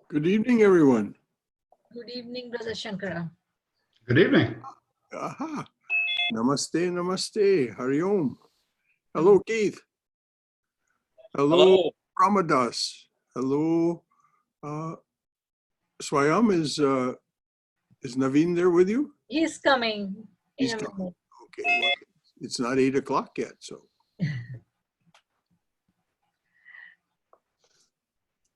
Good evening, everyone. Good evening, Brother Shankara. Good evening. Aha. Namaste, namaste. Hari Om. Hello, Keith. Hello, Ramadas. Hello, Swayam. Is Naveen there with you? He's coming in He's a coming. minute. Okay, well, it's not 8 o'clock yet, so.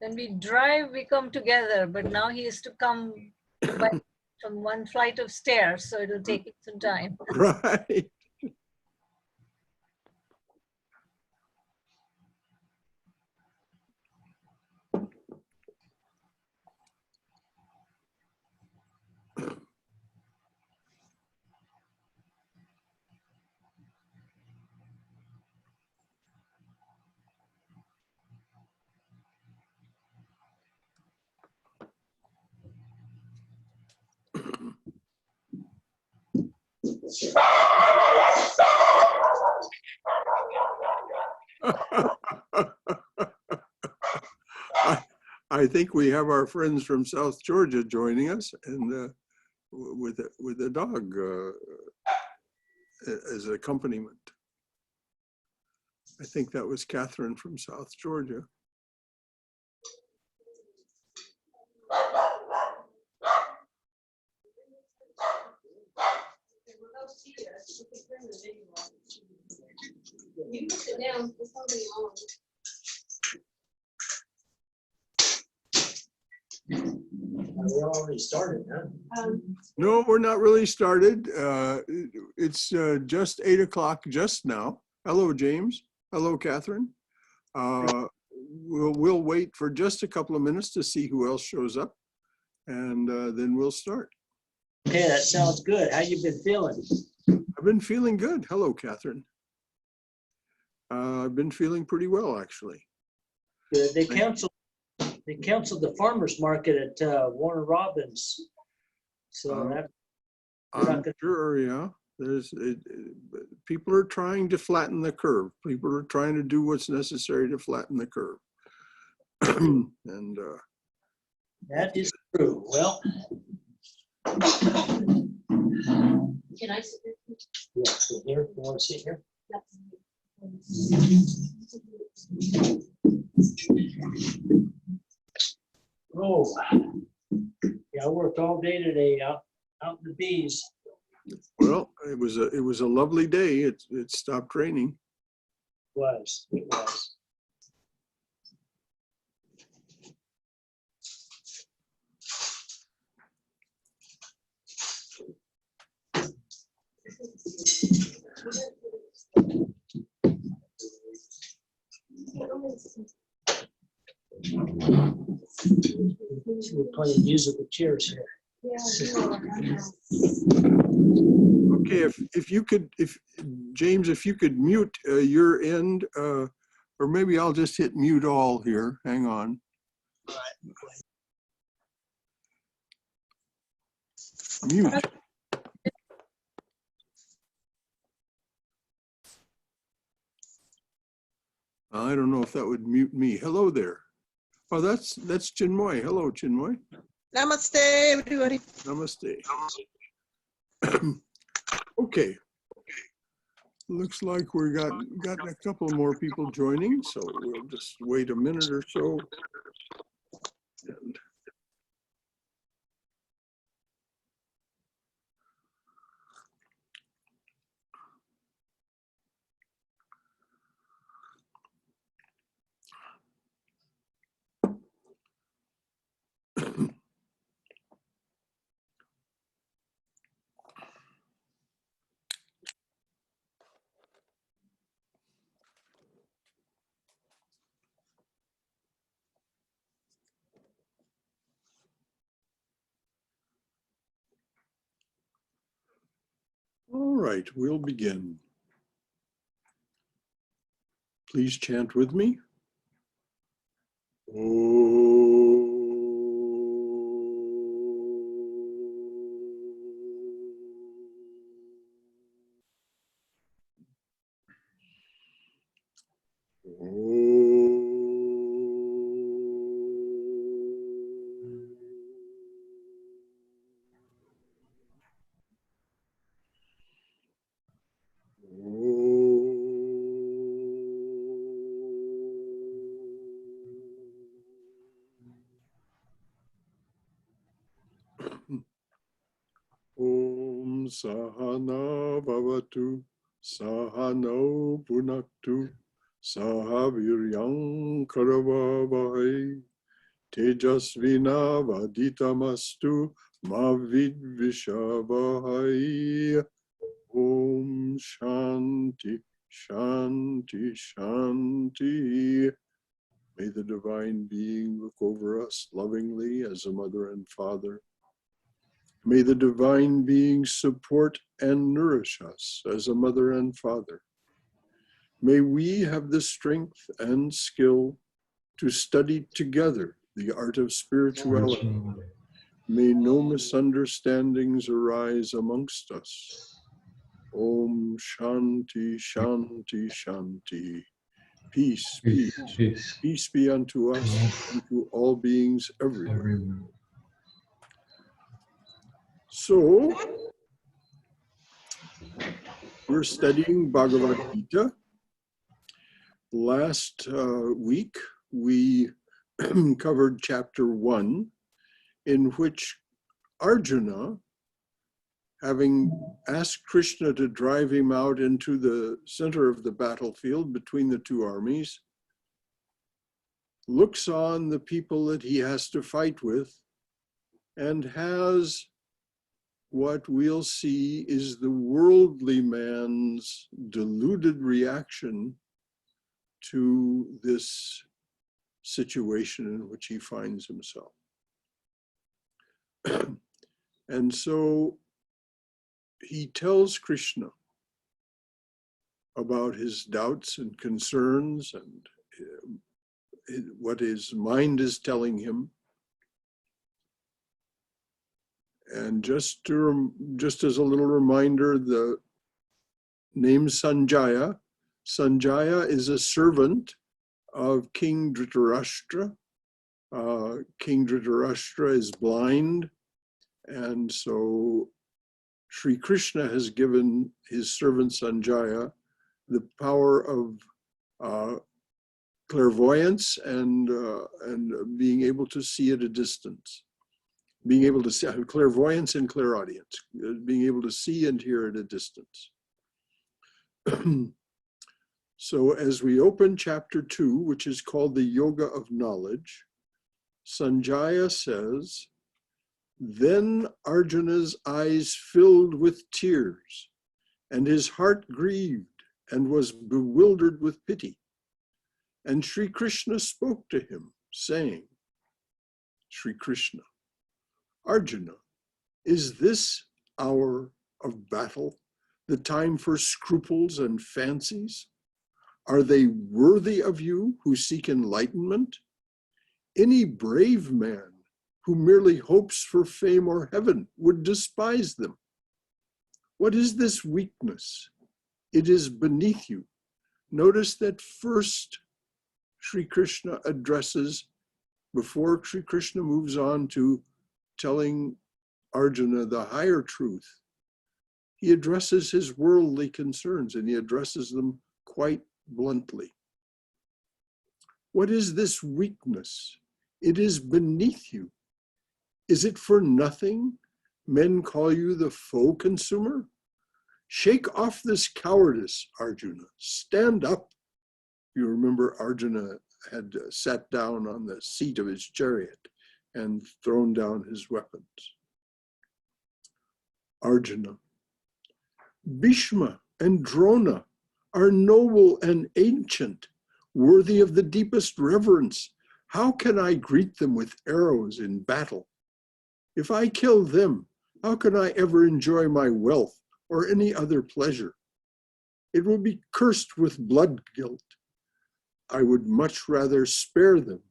When we drive, we come together, but now he has to come from one flight of stairs, so it'll take him some time. Right. I think we have our friends from South Georgia joining us, and with a dog as accompaniment. I think that was Catherine from South Georgia. You can sit down. It's only on. We already started, huh? No, we're not really started. It's just 8 o'clock just now. Hello, James. Hello, Catherine. We'll wait for just a couple of minutes to see who else shows up, and then we'll start. Okay, that sounds good. How you been feeling? I've been feeling good. Hello, Catherine. I've been feeling pretty well, actually. Good. They canceled the farmers market at Warner Robins. So that I'm sure, yeah. People are trying to flatten the curve. People are trying to do what's necessary to flatten the curve. And that is true. Well, Can I sit there? yeah, sit here. You want to sit here? Oh, yeah, I worked all day today out in the bees. well, it was a lovely day. It stopped raining. It was. We're playing musical chairs here. Okay, if James, if you could mute your end, or maybe I'll just hit mute all here. Hang on. Mute. I don't know if that would mute me. Hello there. Oh, that's Chinmoy. Hello, Chinmoy. Namaste, everybody. Namaste. Okay. Looks like we got a couple more people joining, so we'll just wait a minute or so. And all right, we'll begin. Please chant with me. Sahana Bhavatu Sahano Punaktu Sahaviryam Karavavahai Tejasvina Vaditamastu Mavidvishavahai. Om Shanti, Shanti, Shanti. May the Divine Being look over us lovingly as a mother and father. May the Divine Being support and nourish us as a mother and father. May we have the strength and skill to study together the art of spirituality. May no misunderstandings arise amongst us. Om Shanti, Shanti, Shanti. Peace, peace, peace be unto us and to all beings everywhere. So, we're studying Bhagavad Gita. Last week, we covered chapter 1, in which Arjuna, having asked Krishna to drive him out into the center of the battlefield between the two armies, looks on the people that he has to fight with and has what we'll see is the worldly man's deluded reaction to this situation in which he finds himself. And so he tells Krishna about his doubts and concerns and what his mind is telling him. And just as a little reminder, the name Sanjaya. Sanjaya is a servant of King Dhritarashtra. King Dhritarashtra is blind, and so Sri Krishna has given his servant Sanjaya the power of clairvoyance and being able to see at a distance. Being able to see, clairvoyance and clairaudience, being able to see and hear at a distance. So as we open chapter 2, which is called the Yoga of Knowledge, Sanjaya says, then Arjuna's eyes filled with tears, and his heart grieved and was bewildered with pity. And Sri Krishna spoke to him, saying, Sri Krishna, Arjuna, is this hour of battle the time for scruples and fancies? Are they worthy of you who seek enlightenment? Any brave man who merely hopes for fame or heaven would despise them. What is this weakness? It is beneath you. Notice that first Sri Krishna addresses, before Sri Krishna moves on to telling Arjuna the higher truth, he addresses his worldly concerns, and he addresses them quite bluntly. What is this weakness? It is beneath you. Is it for nothing men call you the foe consumer? Shake off this cowardice, Arjuna. Stand up. You remember Arjuna had sat down on the seat of his chariot and thrown down his weapons. Arjuna, Bhishma and Drona are noble and ancient, worthy of the deepest reverence. How can I greet them with arrows in battle? If I kill them, how can I ever enjoy my wealth or any other pleasure? It will be cursed with blood guilt. I would much rather spare them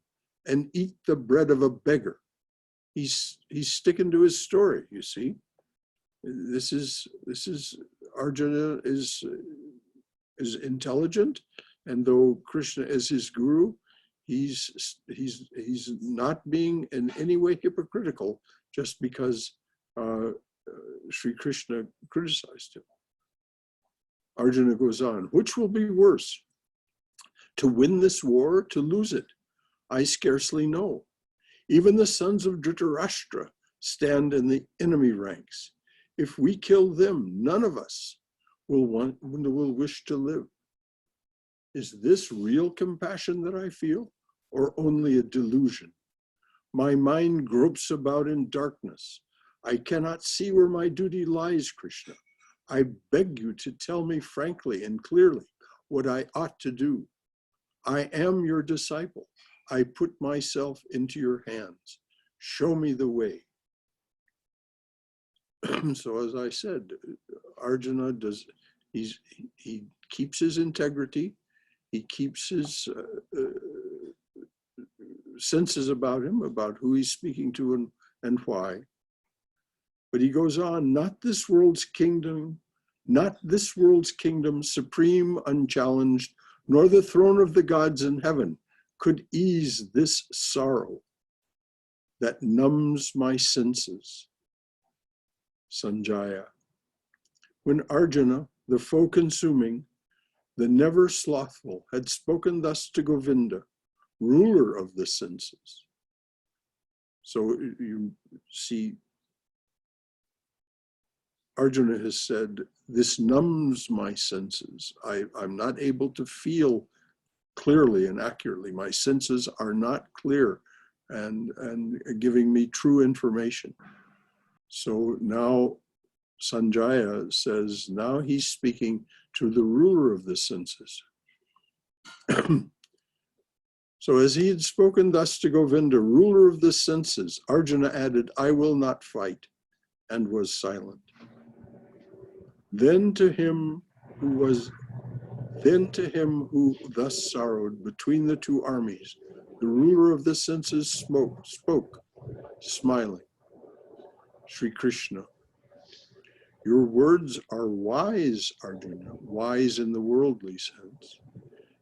and eat the bread of a beggar. He's sticking to his story, you see. This is Arjuna is intelligent, and though Krishna is his guru, he's not being in any way hypocritical just because Sri Krishna criticized him. Arjuna goes on, which will be worse? To win this war, to lose it? I scarcely know. Even the sons of Dhritarashtra stand in the enemy ranks. If we kill them, none of us will wish to live. Is this real compassion that I feel, or only a delusion? My mind gropes about in darkness. I cannot see where my duty lies, Krishna. I beg you to tell me frankly and clearly what I ought to do. I am your disciple. I put myself into your hands. Show me the way. So as I said, Arjuna he keeps his integrity. He keeps his senses about him, about who he's speaking to and why. But he goes on, not this world's kingdom, supreme, unchallenged, nor the throne of the gods in heaven could ease this sorrow that numbs my senses. Sanjaya. When Arjuna, the foe-consuming, the never slothful, had spoken thus to Govinda, ruler of the senses. So you see, Arjuna has said, this numbs my senses. I'm not able to feel clearly and accurately. My senses are not clear and giving me true information. So now Sanjaya says, now he's speaking to the ruler of the senses. So as he had spoken thus to Govinda, ruler of the senses, Arjuna added, I will not fight, and was silent. Then to him who thus sorrowed between the two armies, the ruler of the senses spoke, smiling. Sri Krishna, your words are wise, Arjuna, wise in the worldly sense.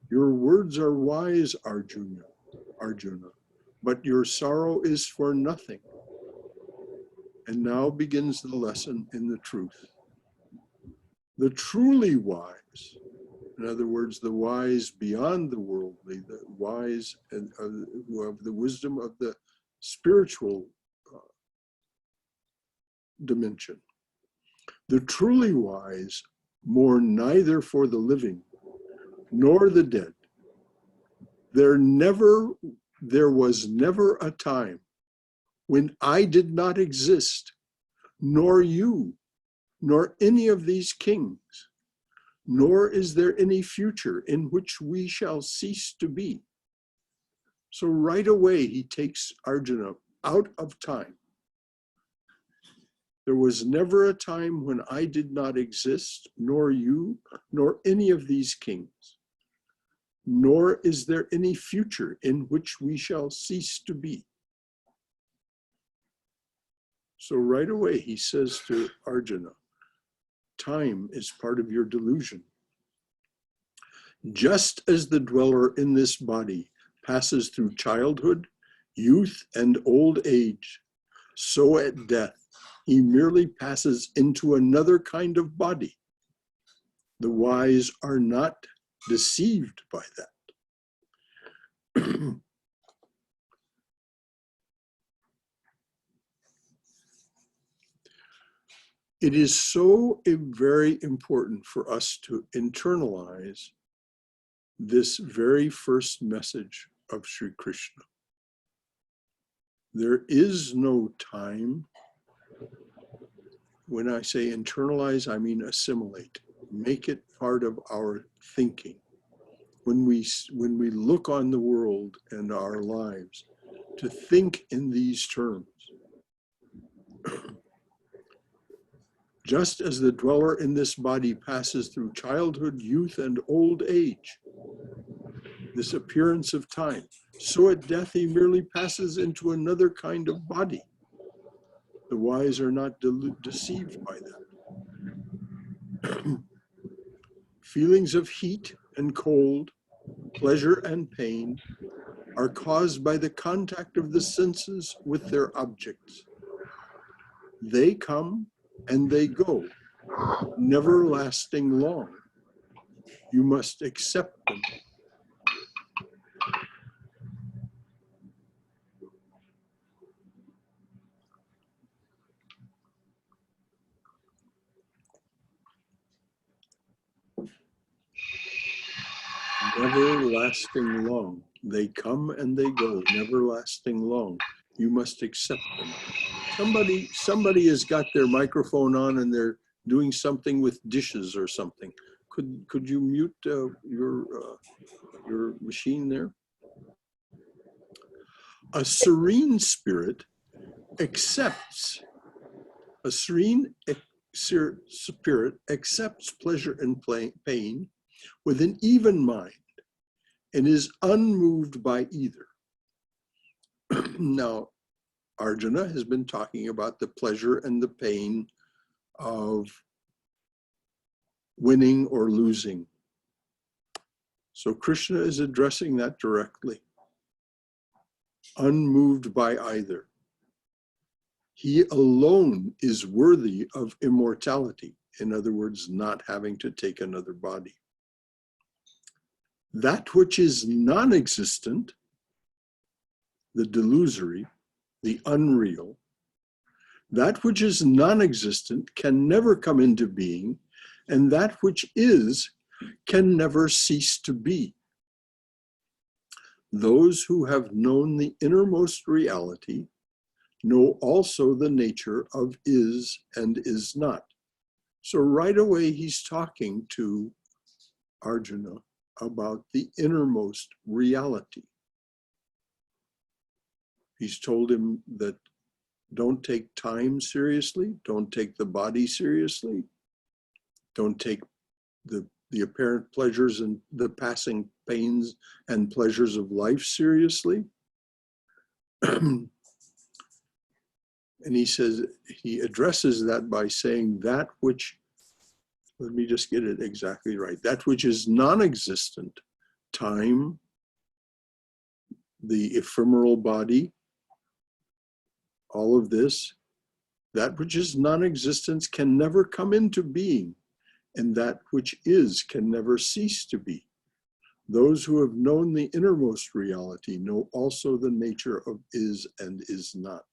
Your words are wise, Arjuna, but your sorrow is for nothing. And now begins the lesson in the truth. The truly wise, in other words, the wise beyond the worldly, the wise and who have the wisdom of the spiritual dimension. The truly wise mourn neither for the living nor the dead. There was never a time when I did not exist, nor you, nor any of these kings, nor is there any future in which we shall cease to be. So right away, he takes Arjuna out of time. There was never a time when I did not exist, nor you, nor any of these kings, nor is there any future in which we shall cease to be. So right away, he says to Arjuna, time is part of your delusion. Just as the dweller in this body passes through childhood, youth, and old age, so at death, he merely passes into another kind of body. The wise are not deceived by that. It is so very important for us to internalize this very first message of Sri Krishna. There is no time. When I say internalize, I mean assimilate. Make it part of our thinking. When we look on the world and our lives, to think in these terms. Just as the dweller in this body passes through childhood, youth, and old age, this appearance of time, so at death he merely passes into another kind of body. The wise are not deceived by that. Feelings of heat and cold, pleasure and pain are caused by the contact of the senses with their objects. They come and they go, never lasting long. You must accept them. never lasting long. They come and they go, never lasting long. You must accept them. Somebody has got their microphone on and they're doing something with dishes or something. Could you mute your machine there? A serene spirit accepts. A serene spirit accepts pleasure and pain with an even mind and is unmoved by either. Now, Arjuna has been talking about the pleasure and the pain of winning or losing. So Krishna is addressing that directly. Unmoved by either. He alone is worthy of immortality. In other words, not having to take another body. That which is non-existent, the delusory, the unreal, that which is non-existent can never come into being, and that which is can never cease to be. Those who have known the innermost reality know also the nature of is and is not. So right away he's talking to Arjuna about the innermost reality. He's told him that don't take time seriously, don't take the body seriously, don't take the apparent pleasures and the passing pains and pleasures of life seriously. And he says, he addresses that by saying that which, let me just get it exactly right, that which is non-existent, time, the ephemeral body, all of this, that which is non-existence can never come into being, and that which is can never cease to be. Those who have known the innermost reality know also the nature of is and is not.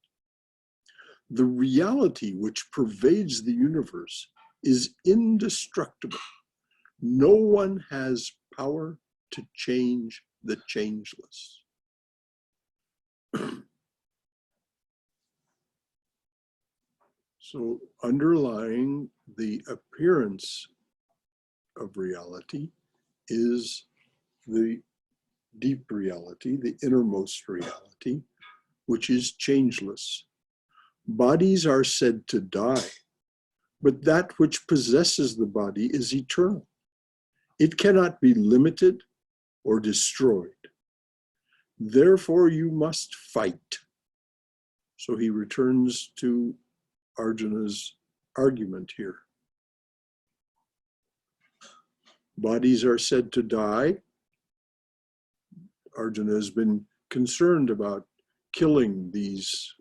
The reality which pervades the universe is indestructible. No one has power to change the changeless. So underlying the appearance of reality is the deep reality, the innermost reality, which is changeless. Bodies are said to die, but that which possesses the body is eternal. It cannot be limited or destroyed. Therefore, you must fight. So he returns to Arjuna's argument here. Bodies are said to die. Arjuna has been concerned about killing these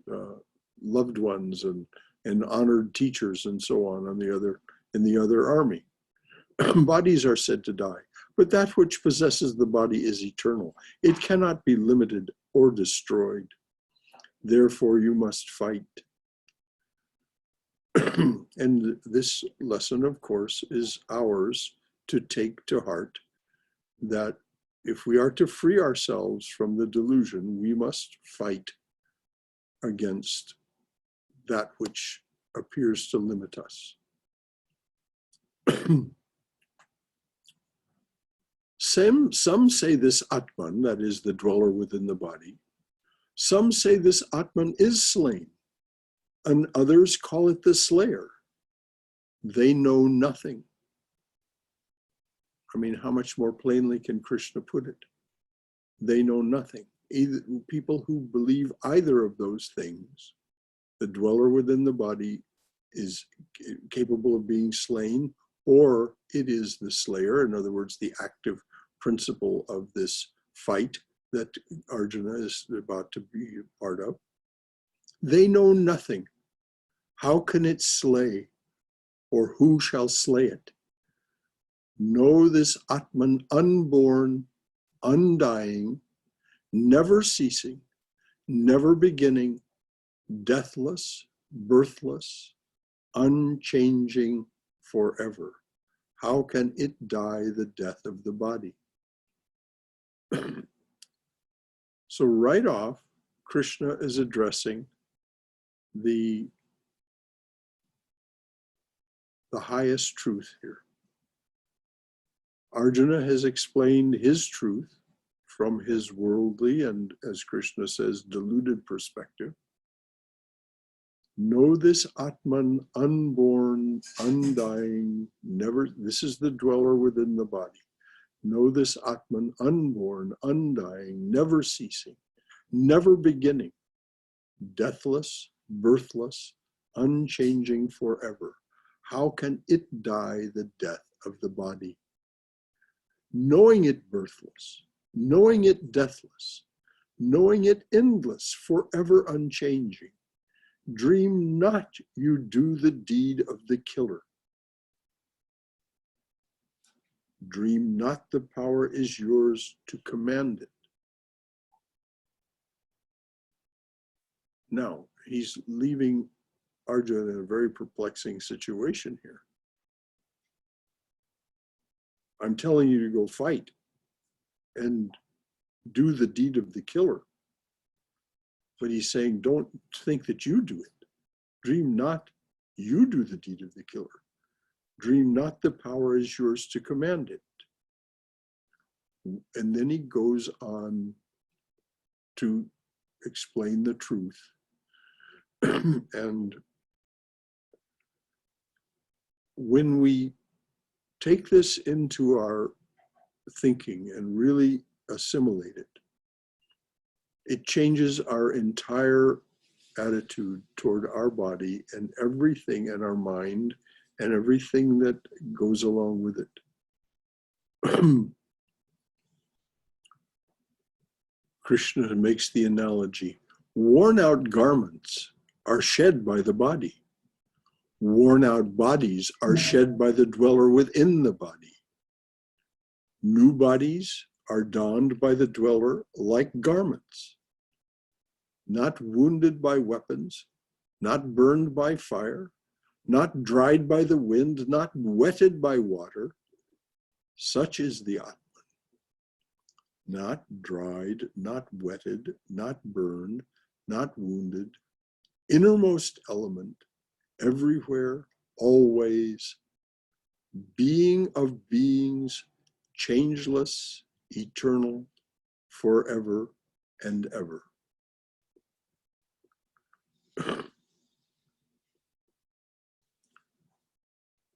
loved ones and honored teachers and so on in the other army. Bodies are said to die, but that which possesses the body is eternal. It cannot be limited or destroyed. Therefore, you must fight. And this lesson, of course, is ours to take to heart, that if we are to free ourselves from the delusion, we must fight against that which appears to limit us. Some say this Atman, that is the dweller within the body, some say this Atman is slain, and others call it the slayer. They know nothing. I mean, how much more plainly can Krishna put it? They know nothing. Either people who believe either of those things, the dweller within the body is capable of being slain, or it is the slayer, in other words, the active principle of this fight that Arjuna is about to be a part of. They know nothing. How can it slay, or who shall slay it? Know this Atman unborn, undying, never ceasing, never beginning, deathless, birthless, unchanging forever. How can it die the death of the body? So right off, Krishna is addressing the highest truth here. Arjuna has explained his truth from his worldly and, as Krishna says, deluded perspective. Know this Atman, unborn, undying, never, this is the dweller within the body. Know this Atman, unborn, undying, never ceasing, never beginning, deathless, birthless, unchanging forever. How can it die the death of the body? Knowing it birthless, knowing it deathless, knowing it endless, forever unchanging. Dream not you do the deed of the killer. Dream not the power is yours to command it. Now, he's leaving Arjuna in a very perplexing situation here. I'm telling you to go fight and do the deed of the killer. But he's saying, don't think that you do it. Dream not you do the deed of the killer. Dream not the power is yours to command it. And then he goes on to explain the truth. And when we take this into our thinking and really assimilate it, it changes our entire attitude toward our body and everything in our mind and everything that goes along with it. Krishna makes the analogy, worn out garments are shed by the body. Worn out bodies are shed by the dweller within the body. New bodies are donned by the dweller like garments, not wounded by weapons, not burned by fire, not dried by the wind, not wetted by water. Such is the Atman. Not dried, not wetted, not burned, not wounded, innermost element, everywhere, always, being of beings, changeless, eternal, forever and ever.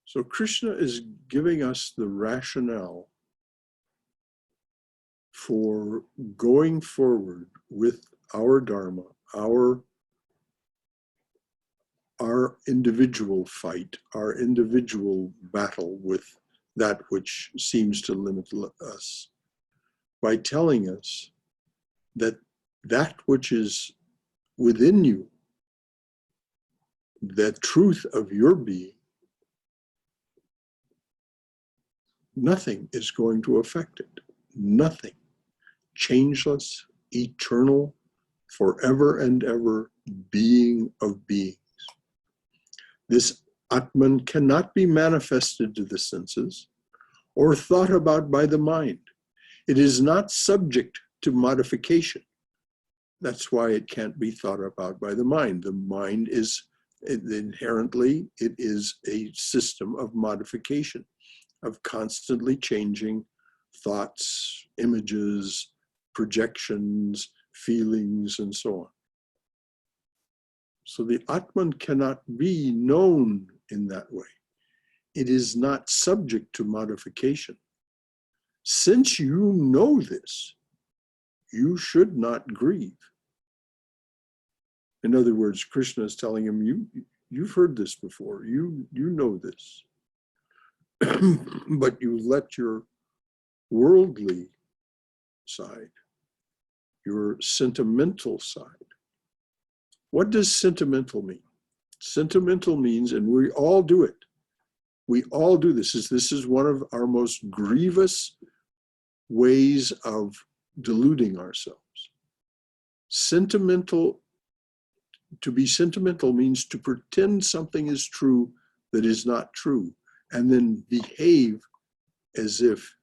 So Krishna is giving us the rationale for going forward with our Dharma, our individual fight, our individual battle with that which seems to limit us, by telling us that that which is within you, the truth of your being, nothing is going to affect it. Nothing. Changeless, eternal, forever and ever, being of beings. This Atman cannot be manifested to the senses or thought about by the mind. It is not subject to modification. That's why it can't be thought about by the mind. The mind is inherently, it is a system of modification, of constantly changing thoughts, images, projections, feelings, and so on. So the Atman cannot be known in that way. It is not subject to modification. Since you know this, you should not grieve. In other words, Krishna is telling him, you've heard this before, you know this. But you let your worldly side, your sentimental side. What does sentimental mean? Sentimental means, and we all do it. We all do this. This is one of our most grievous ways of deluding ourselves. Sentimental, to be sentimental means to pretend something is true that is not true, and then behave as if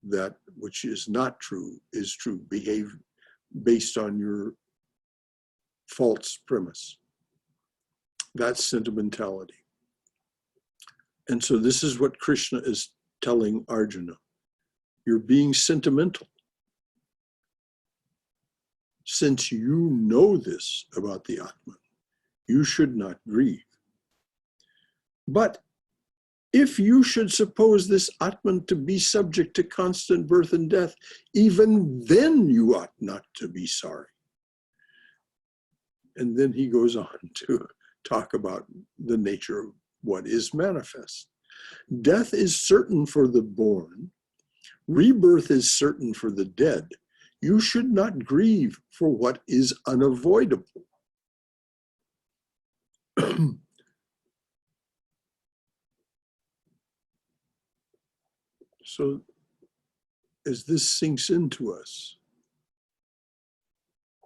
that which is not true is true. Behave based on your false premise. That's sentimentality. And so this is what Krishna is telling Arjuna. You're being sentimental. Since you know this about the Atman, you should not grieve. But if you should suppose this Atman to be subject to constant birth and death, even then you ought not to be sorry. And then he goes on to talk about the nature of what is manifest. Death is certain for the born. Rebirth is certain for the dead. You should not grieve for what is unavoidable. So as this sinks into us,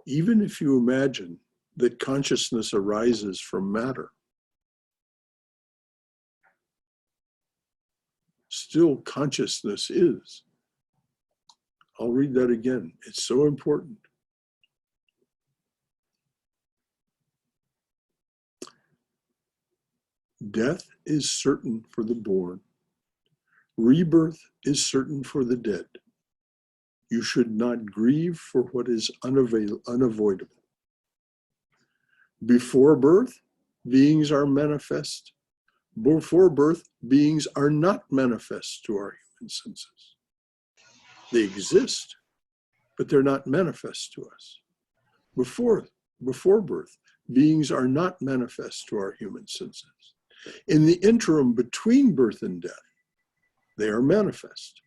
even if you imagine that consciousness arises from matter, still consciousness is. I'll read that again. It's so important. Death is certain for the born. Rebirth is certain for the dead. You should not grieve for what is unavoidable. Before birth, beings are manifest. Before birth, beings are not manifest to our human senses. They exist, but they're not manifest to us. Before birth, beings are not manifest to our human senses. In the interim between birth and death, they are manifest.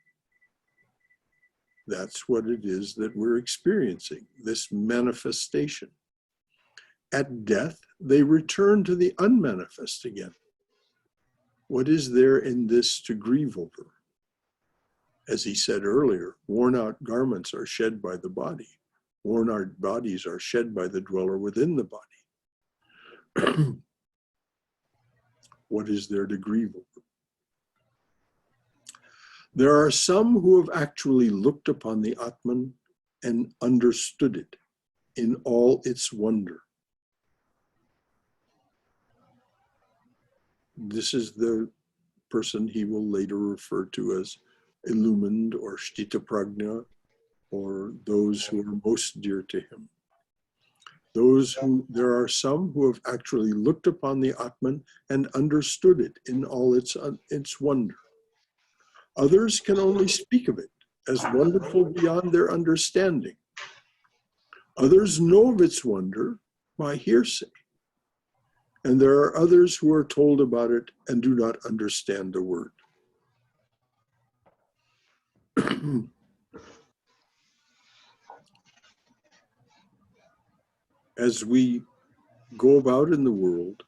That's what it is that we're experiencing, this manifestation. At death, they return to the unmanifest again. What is there in this to grieve over? As he said earlier, worn out garments are shed by the body. Worn out bodies are shed by the dweller within the body. What is there to grieve over? There are some who have actually looked upon the Atman and understood it in all its wonder. This is the person he will later refer to as illumined or Sthita Prajna, or those who are most dear to him. There are some who have actually looked upon the Atman and understood it in all its wonder. Others can only speak of it as wonderful beyond their understanding. Others know of its wonder by hearsay. And there are others who are told about it and do not understand a word. As we go about in the world,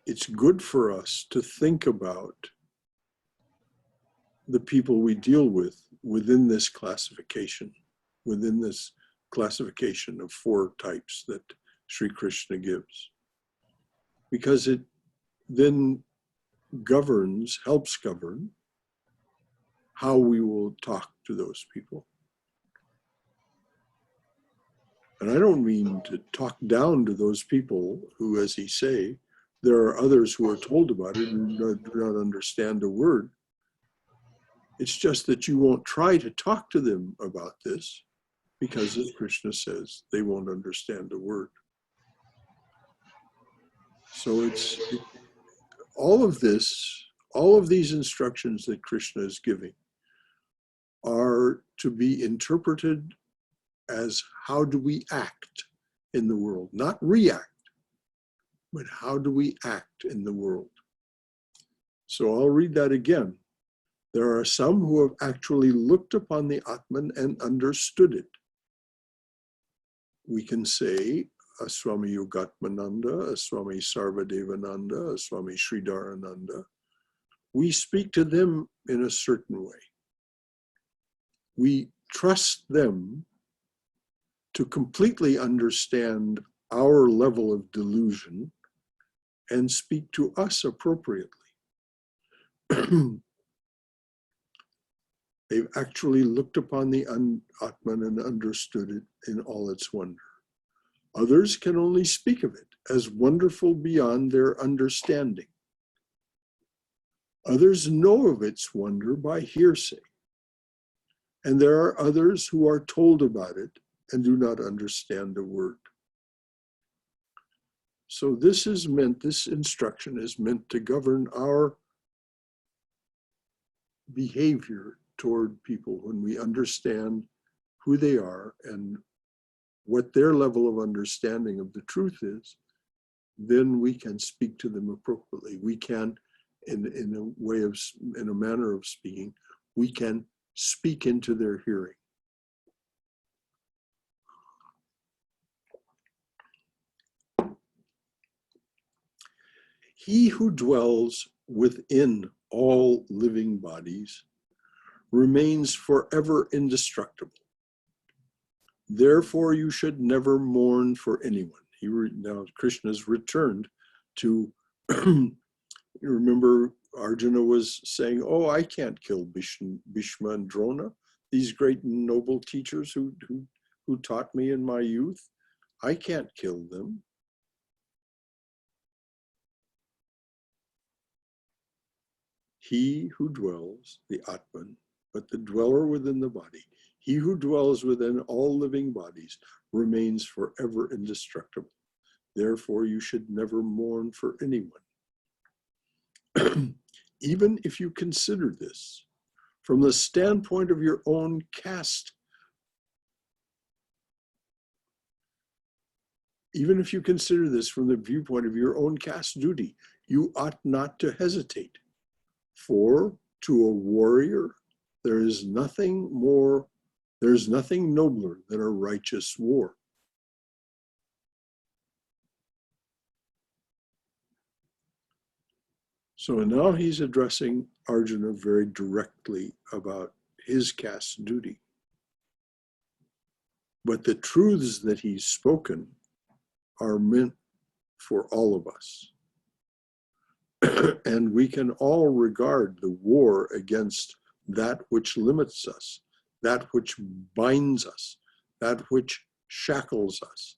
it's good for us to think about the people we deal with within this classification of 4 types that Sri Krishna gives. Because it then helps govern how we will talk to those people. And I don't mean to talk down to those people who, as he say, there are others who are told about it and do not understand a word. It's just that you won't try to talk to them about this because, as Krishna says, they won't understand a word. So all of these instructions that Krishna is giving are to be interpreted as how do we act in the world, not react, but how do we act in the world. So I'll read that again. There are some who have actually looked upon the Atman and understood it. We can say a Swami Yogatmananda, a Swami Sarvadevananda, a Swami Sridharananda. We speak to them in a certain way. We trust them to completely understand our level of delusion and speak to us appropriately. They've actually looked upon the Atman and understood it in all its wonder. Others can only speak of it as wonderful beyond their understanding. Others know of its wonder by hearsay. And there are others who are told about it and do not understand a word. So this instruction is meant to govern our behavior toward people when we understand who they are and what their level of understanding of the truth is, then we can speak to them appropriately. We can, in a manner of speaking, we can speak into their hearing. He who dwells within all living bodies remains forever indestructible. Therefore, you should never mourn for anyone. Now, Krishna's returned to, you remember Arjuna was saying, oh, I can't kill Bhishma and Drona, these great noble teachers who taught me in my youth. I can't kill them. He who dwells, the Atman, but the dweller within the body, he who dwells within all living bodies remains forever indestructible. Therefore, you should never mourn for anyone. Even if you consider this from the standpoint of your own caste, even if you consider this from the viewpoint of your own caste duty, you ought not to hesitate. For to a warrior, there is nothing nobler than a righteous war. So now he's addressing Arjuna very directly about his caste duty. But the truths that he's spoken are meant for all of us. And we can all regard the war against that which limits us, that which binds us, that which shackles us.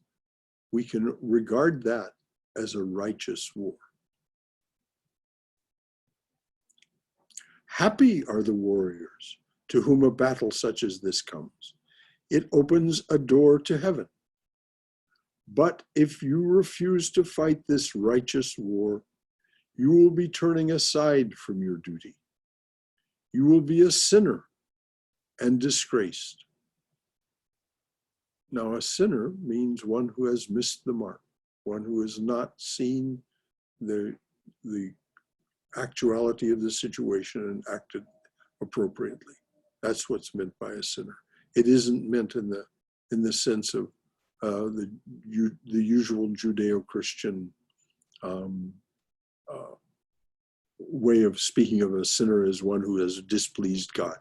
We can regard that as a righteous war. Happy are the warriors to whom a battle such as this comes. It opens a door to heaven. But if you refuse to fight this righteous war, you will be turning aside from your duty. You will be a sinner and disgraced. Now, a sinner means one who has missed the mark, one who has not seen the actuality of the situation and acted appropriately. That's what's meant by a sinner. It isn't meant in the sense of the usual Judeo-Christian way of speaking of a sinner as one who has displeased God.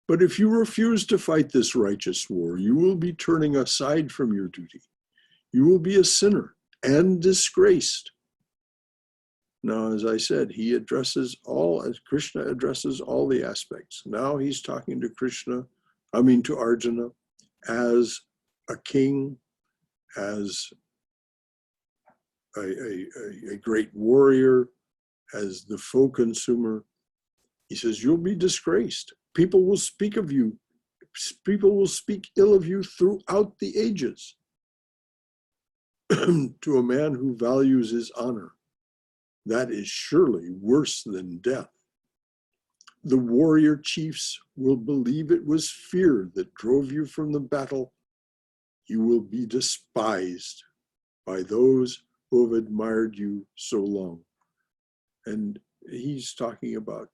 But if you refuse to fight this righteous war, you will be turning aside from your duty. You will be a sinner and disgraced. Now, as I said, Krishna addresses all the aspects. Now he's talking to to Arjuna as a king, as a great warrior, as the foe consumer. He says, you'll be disgraced. People will speak of you. People will speak ill of you throughout the ages. To a man who values his honor, that is surely worse than death. The warrior chiefs will believe it was fear that drove you from the battle. You will be despised by those who have admired you so long. And he's talking about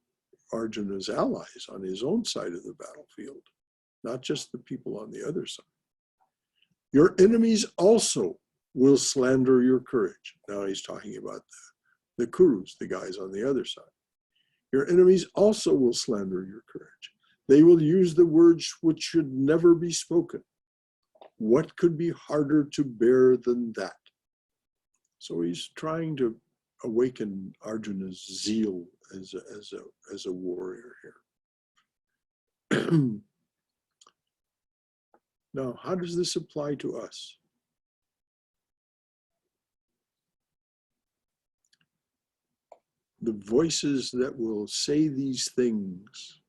Arjuna's allies on his own side of the battlefield, not just the people on the other side. Your enemies also will slander your courage. Now he's talking about the Kurus, the guys on the other side. Your enemies also will slander your courage. They will use the words which should never be spoken. What could be harder to bear than that? So he's trying to awaken Arjuna's zeal as a warrior here. Now, how does this apply to us? The voices that will say these things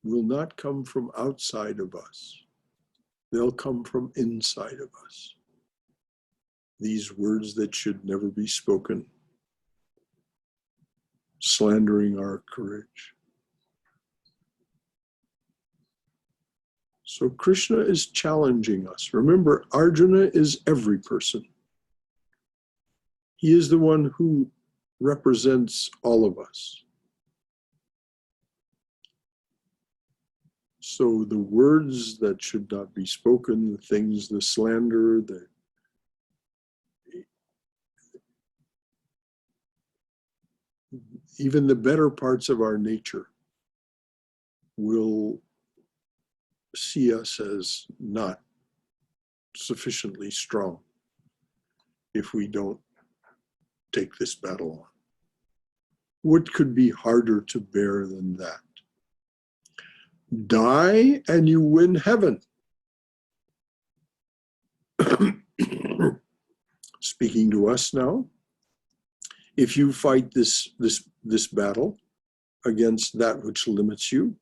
will not come from outside of us. They'll come from inside of us. These words that should never be spoken, slandering our courage. So Krishna is challenging us. Remember, Arjuna is every person. He is the one who represents all of us. So the words that should not be spoken, the things, the slander, even the better parts of our nature will see us as not sufficiently strong if we don't take this battle on. What could be harder to bear than that? Die and you win heaven. Speaking to us now, if you fight this battle against that which limits you,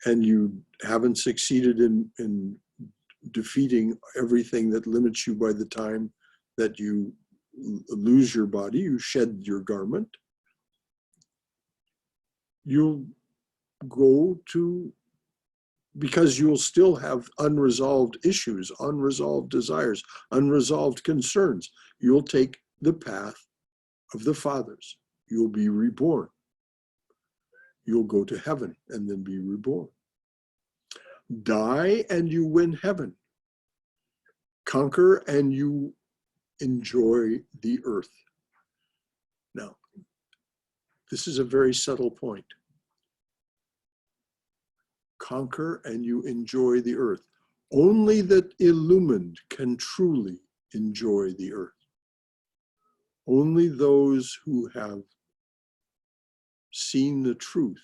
and you haven't succeeded in defeating everything that limits you by the time that you lose your body, you shed your garment, you'll go to, because you'll still have unresolved issues, unresolved desires, unresolved concerns. You'll take the path of the fathers. You'll be reborn. You'll go to heaven and then be reborn. Die and you win heaven. Conquer and you enjoy the earth. Now, this is a very subtle point. Conquer and you enjoy the earth. Only the illumined can truly enjoy the earth. Only those who have seen the truth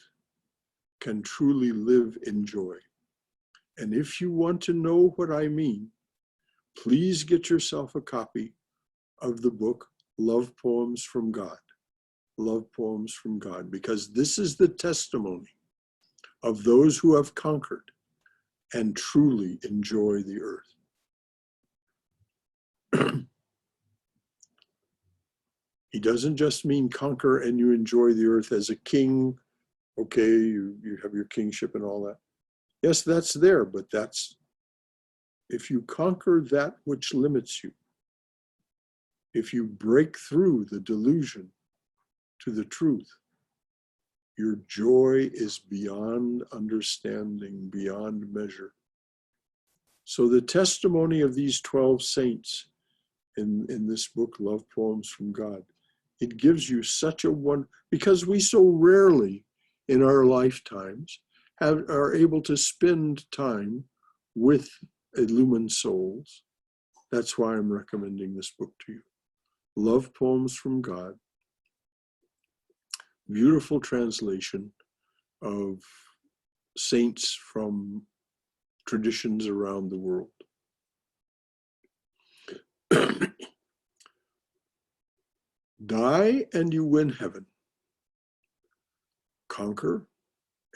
can truly live in joy. And if you want to know what I mean, please get yourself a copy of the book, Love Poems from God. Love Poems from God, because this is the testimony of those who have conquered and truly enjoy the earth. He doesn't just mean conquer and you enjoy the earth as a king. Okay, you have your kingship and all that. Yes, that's there, but that's, if you conquer that which limits you, if you break through the delusion to the truth, your joy is beyond understanding, beyond measure. So the testimony of these 12 saints in this book, Love Poems from God, it gives you such a one, because we so rarely in our lifetimes are able to spend time with illumined souls. That's why I'm recommending this book to you. Love Poems from God. Beautiful translation of saints from traditions around the world. Die and you win heaven. Conquer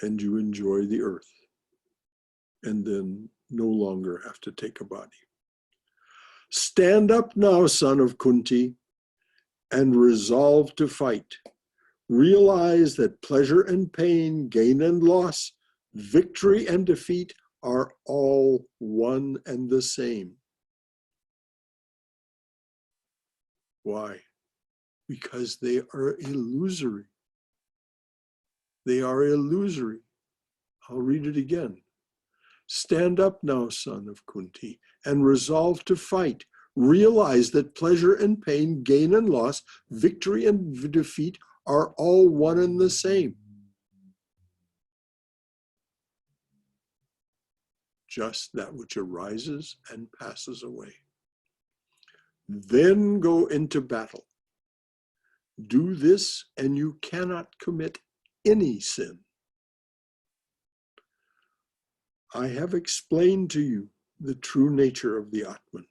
and you enjoy the earth. And then no longer have to take a body. Stand up now, son of Kunti, and resolve to fight. Realize that pleasure and pain, gain and loss, victory and defeat are all one and the same. Why? Because they are illusory. They are illusory. I'll read it again. Stand up now, son of Kunti, and resolve to fight. Realize that pleasure and pain, gain and loss, victory and defeat are all one and the same. Just that which arises and passes away. then go into battle. Do this and you cannot commit any sin. I have explained to you the true nature of the Atman.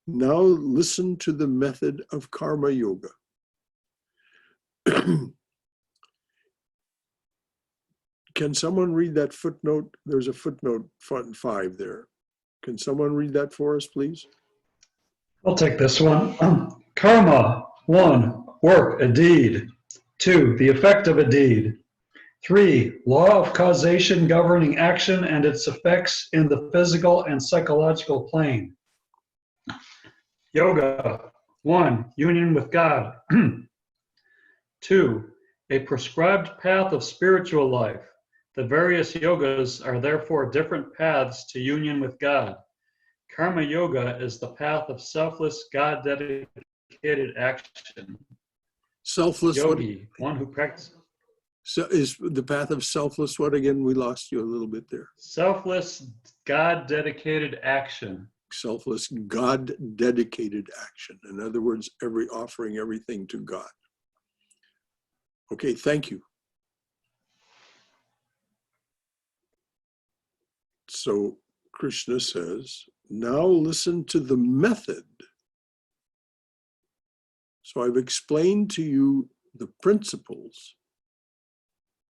Now listen to the method of karma yoga. Can someone read that footnote? There's a footnote 5 there. Can someone read that for us, please? I'll take this one. Karma, 1, work, a deed. 2, the effect of a deed. 3, law of causation governing action and its effects in the physical and psychological plane. Yoga, 1, union with God. 2, a prescribed path of spiritual life. The various yogas are therefore different paths to union with God. Karma yoga is the path of selfless, God-dedicated action. Selfless Yogi, one who practices. So is the path of selfless what again? We lost you a little bit there. Selfless, God-dedicated action. Selfless, God-dedicated action. In other words, offering everything to God. Okay, thank you. So Krishna says, now listen to the method. So I've explained to you the principles.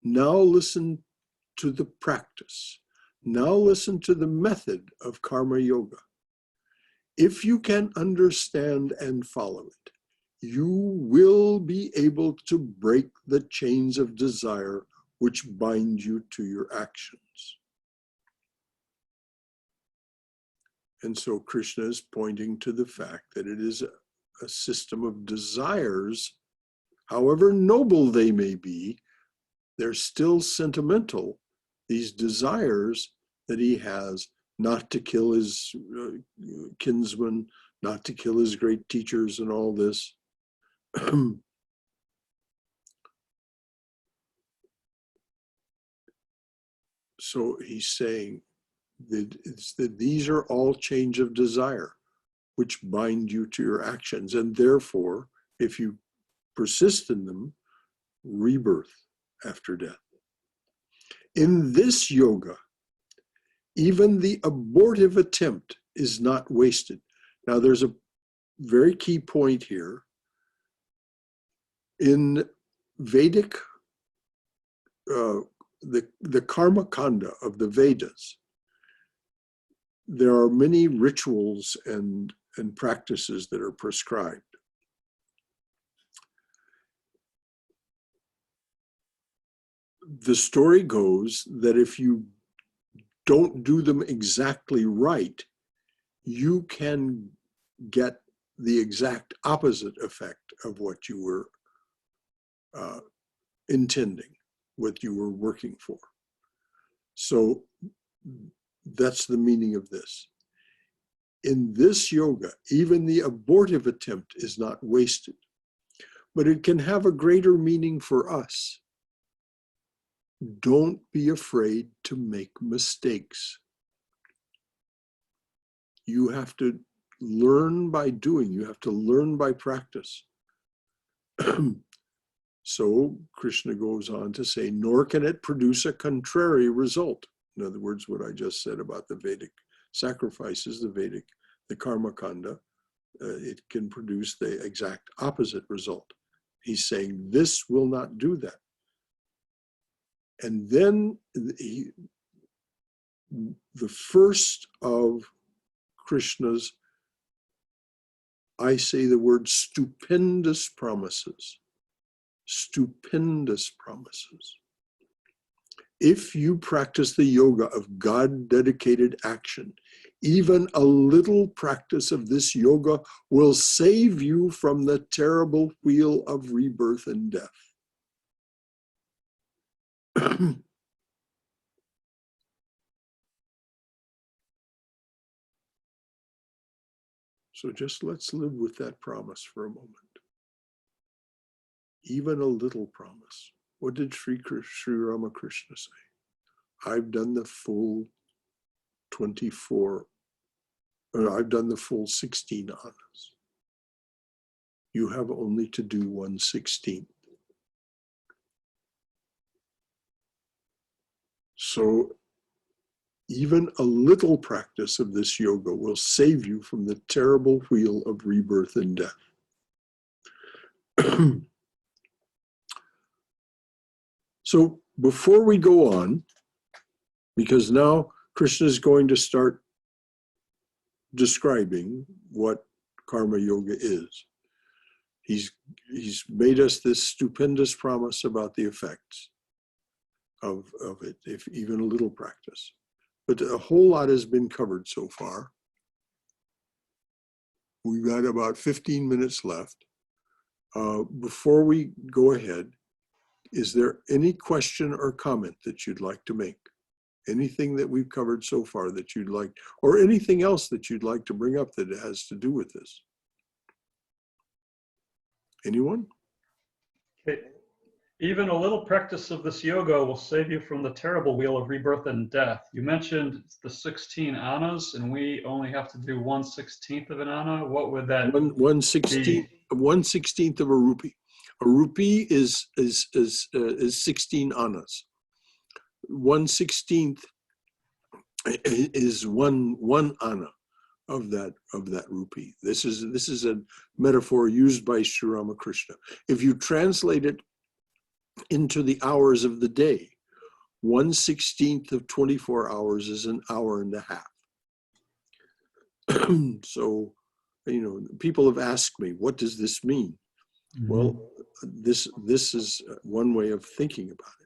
Now listen to the practice. Now listen to the method of karma yoga. If you can understand and follow it, you will be able to break the chains of desire which bind you to your actions. And so Krishna is pointing to the fact that it is a system of desires, however noble they may be, they're still sentimental, these desires that he has not to kill his kinsmen, not to kill his great teachers and all this. So he's saying that these are all chains of desire which bind you to your actions. And therefore, if you persist in them, rebirth after death. In this yoga, even the abortive attempt is not wasted. Now, there's a very key point here. In Vedic, the karma kanda of the Vedas, there are many rituals and practices that are prescribed. The story goes that if you don't do them exactly right, you can get the exact opposite effect of what you were intending, what you were working for. So that's the meaning of this. In this yoga, even the abortive attempt is not wasted, but it can have a greater meaning for us. Don't be afraid to make mistakes. You have to learn by doing. You have to learn by practice. So Krishna goes on to say, nor can it produce a contrary result. In other words, what I just said about the Vedic sacrifices, the karma kanda, it can produce the exact opposite result. He's saying this will not do that. And then the first of Krishna's, I say the word stupendous promises. Stupendous promises. If you practice the yoga of God-dedicated action, even a little practice of this yoga will save you from the terrible wheel of rebirth and death. So just let's live with that promise for a moment. Even a little promise. What did Sri Ramakrishna say? I've done the full 24, or I've done the full 16 annas. You have only to do 1/16. So even a little practice of this yoga will save you from the terrible wheel of rebirth and death. So before we go on, because now Krishna is going to start describing what karma yoga is. He's made us this stupendous promise about the effects of it, if even a little practice. But a whole lot has been covered so far. We've got about 15 minutes left. Before we go ahead, is there any question or comment that you'd like to make? Anything that we've covered so far that you'd like, or anything else that you'd like to bring up that has to do with this? Anyone? Okay. Even a little practice of this yoga will save you from the terrible wheel of rebirth and death. You mentioned the 16 annas, and we only have to do 1/16 of an anna. What would that be? 1/16 of a rupee. A rupee is 16 annas. 1/16 is one anna of that rupee. This is a metaphor used by Sri Ramakrishna. If you translate it into the hours of the day, 1/16 of 24 hours is an hour and a half. So, people have asked me, what does this mean? Mm-hmm. Well, this is one way of thinking about it.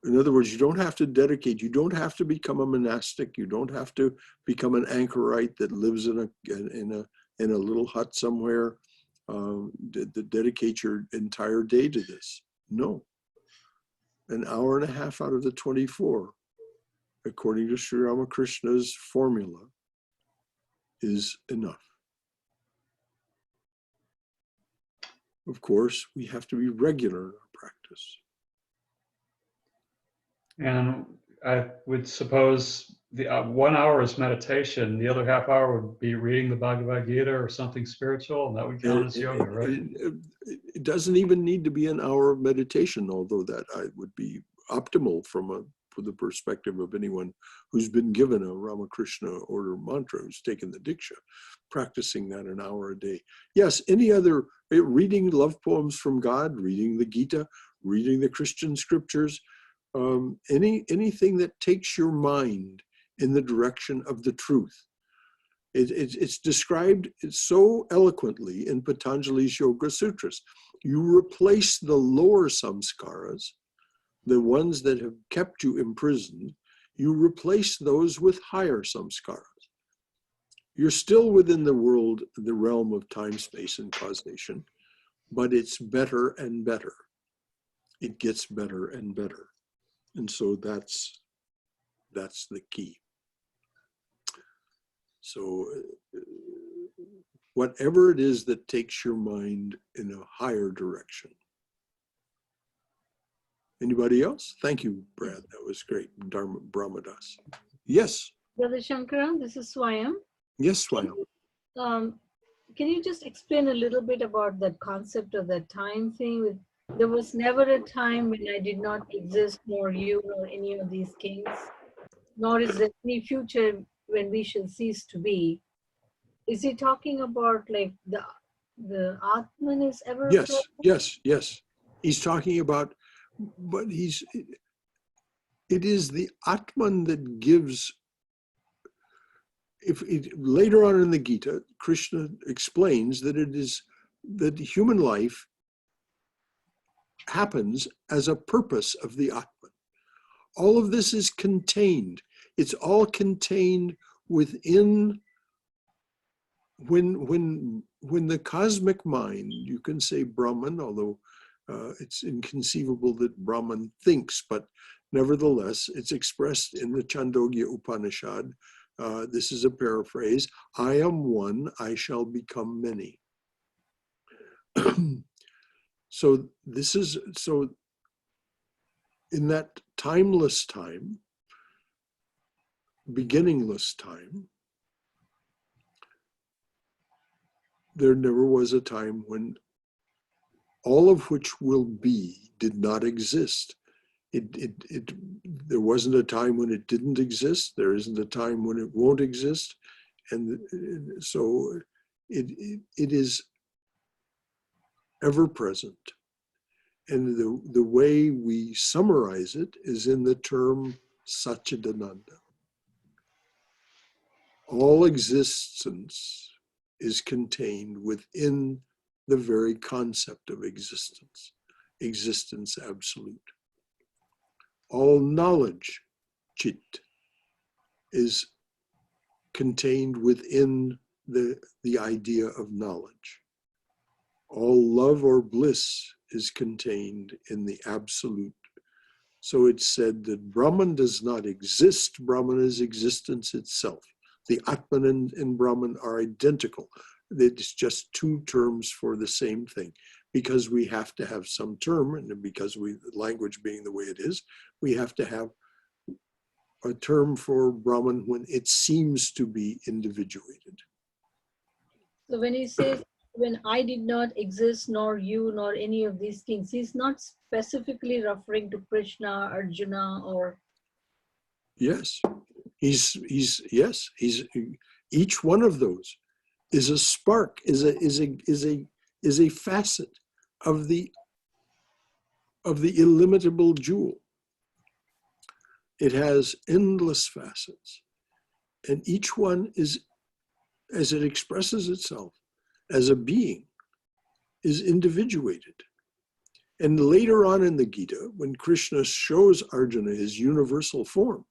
In other words, you don't have to dedicate, you don't have to become a monastic, you don't have to become an anchorite that lives in a little hut somewhere, dedicate your entire day to this. No. An hour and a half out of the 24, according to Sri Ramakrishna's formula, is enough. Of course, we have to be regular in our practice. And I would suppose the 1 hour is meditation. The other half hour would be reading the Bhagavad Gita or something spiritual, and that would count as yoga, right? It doesn't even need to be an hour of meditation, although that would be optimal from the perspective of anyone who's been given a Ramakrishna order mantra, who's taken the Diksha, practicing that an hour a day. Yes, any other, reading love poems from God, reading the Gita, reading the Christian scriptures, anything that takes your mind in the direction of the truth. It's described so eloquently in Patanjali's Yoga Sutras. You replace the lower samskaras, the ones that have kept you imprisoned, you replace those with higher samskaras. You're still within the realm of time, space, and causation, but it's better and better. It gets better and better. And so that's the key. So whatever it is that takes your mind in a higher direction. Anybody else? Thank you, Brad. That was great. Brahmadas. Yes. Brother Shankara, this is Swayam. Yes, Swayam. Can you just explain a little bit about that concept of the time thing? There was never a time when I did not exist, nor you, nor any of these kings, nor is there any future when we shall cease to be. Is he talking about like the Atman is ever present? Yes. He's talking about, but it is the Atman that gives. Later on in the Gita, Krishna explains that it is that human life happens as a purpose of the Atman. All of this is contained. It's all contained within when the cosmic mind, you can say Brahman, although it's inconceivable that Brahman thinks, but nevertheless, it's expressed in the Chandogya Upanishad. This is a paraphrase. I am one, I shall become many. So in that timeless time, beginningless time, there never was a time when all of which will be did not exist. There wasn't a time when it didn't exist. There isn't a time when it won't exist. And so it is ever present. And the way we summarize it is in the term Satchidananda. All existence is contained within the very concept of existence, existence absolute. All knowledge, chit, is contained within the idea of knowledge. All love or bliss is contained in the absolute. So it's said that Brahman does not exist. Brahman is existence itself. The Atman and Brahman are identical. It's just two terms for the same thing. Because we have to have some term, and because language being the way it is, we have to have a term for Brahman when it seems to be individuated. So when he says, when I did not exist, nor you, nor any of these things, he's not specifically referring to Krishna, Arjuna, or... Yes, he's each one of those is a spark, is a facet of the illimitable jewel. It has endless facets, and each one is, as it expresses itself as a being, is individuated. And later on in the Gita, when Krishna shows Arjuna his universal form,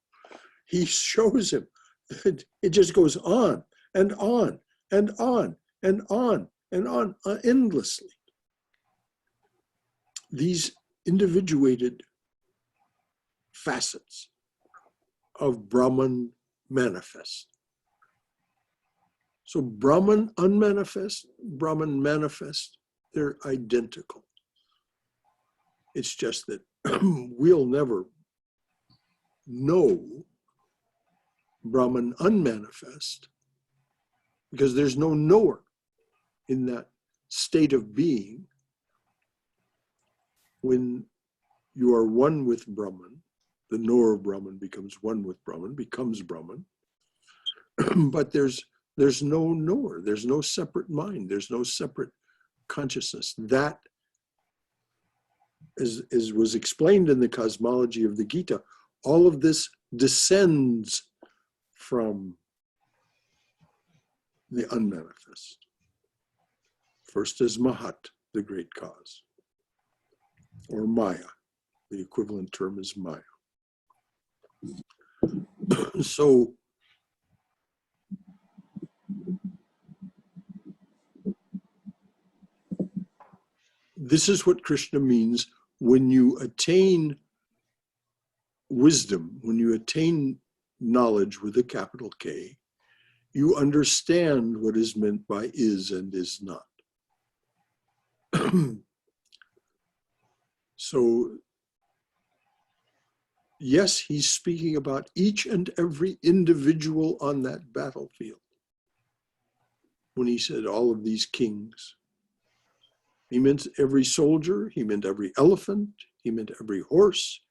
he shows him that it just goes on and on and on and on and on endlessly. These individuated facets of Brahman manifest. So Brahman unmanifest, Brahman manifest, they're identical. It's just that we'll never know Brahman unmanifest because there's no knower in that state of being. When you are one with Brahman, the knower of Brahman becomes one with Brahman, becomes Brahman. But there's no knower, there's no separate mind, there's no separate consciousness. That, as was explained in the cosmology of the Gita, all of this descends from the unmanifest. First is Mahat, the great cause, or Maya. The equivalent term is Maya. So this is what Krishna means when you attain wisdom, when you attain knowledge with a capital K, you understand what is meant by is and is not. So, yes, he's speaking about each and every individual on that battlefield. When he said all of these kings, he meant every soldier, he meant every elephant, he meant every horse.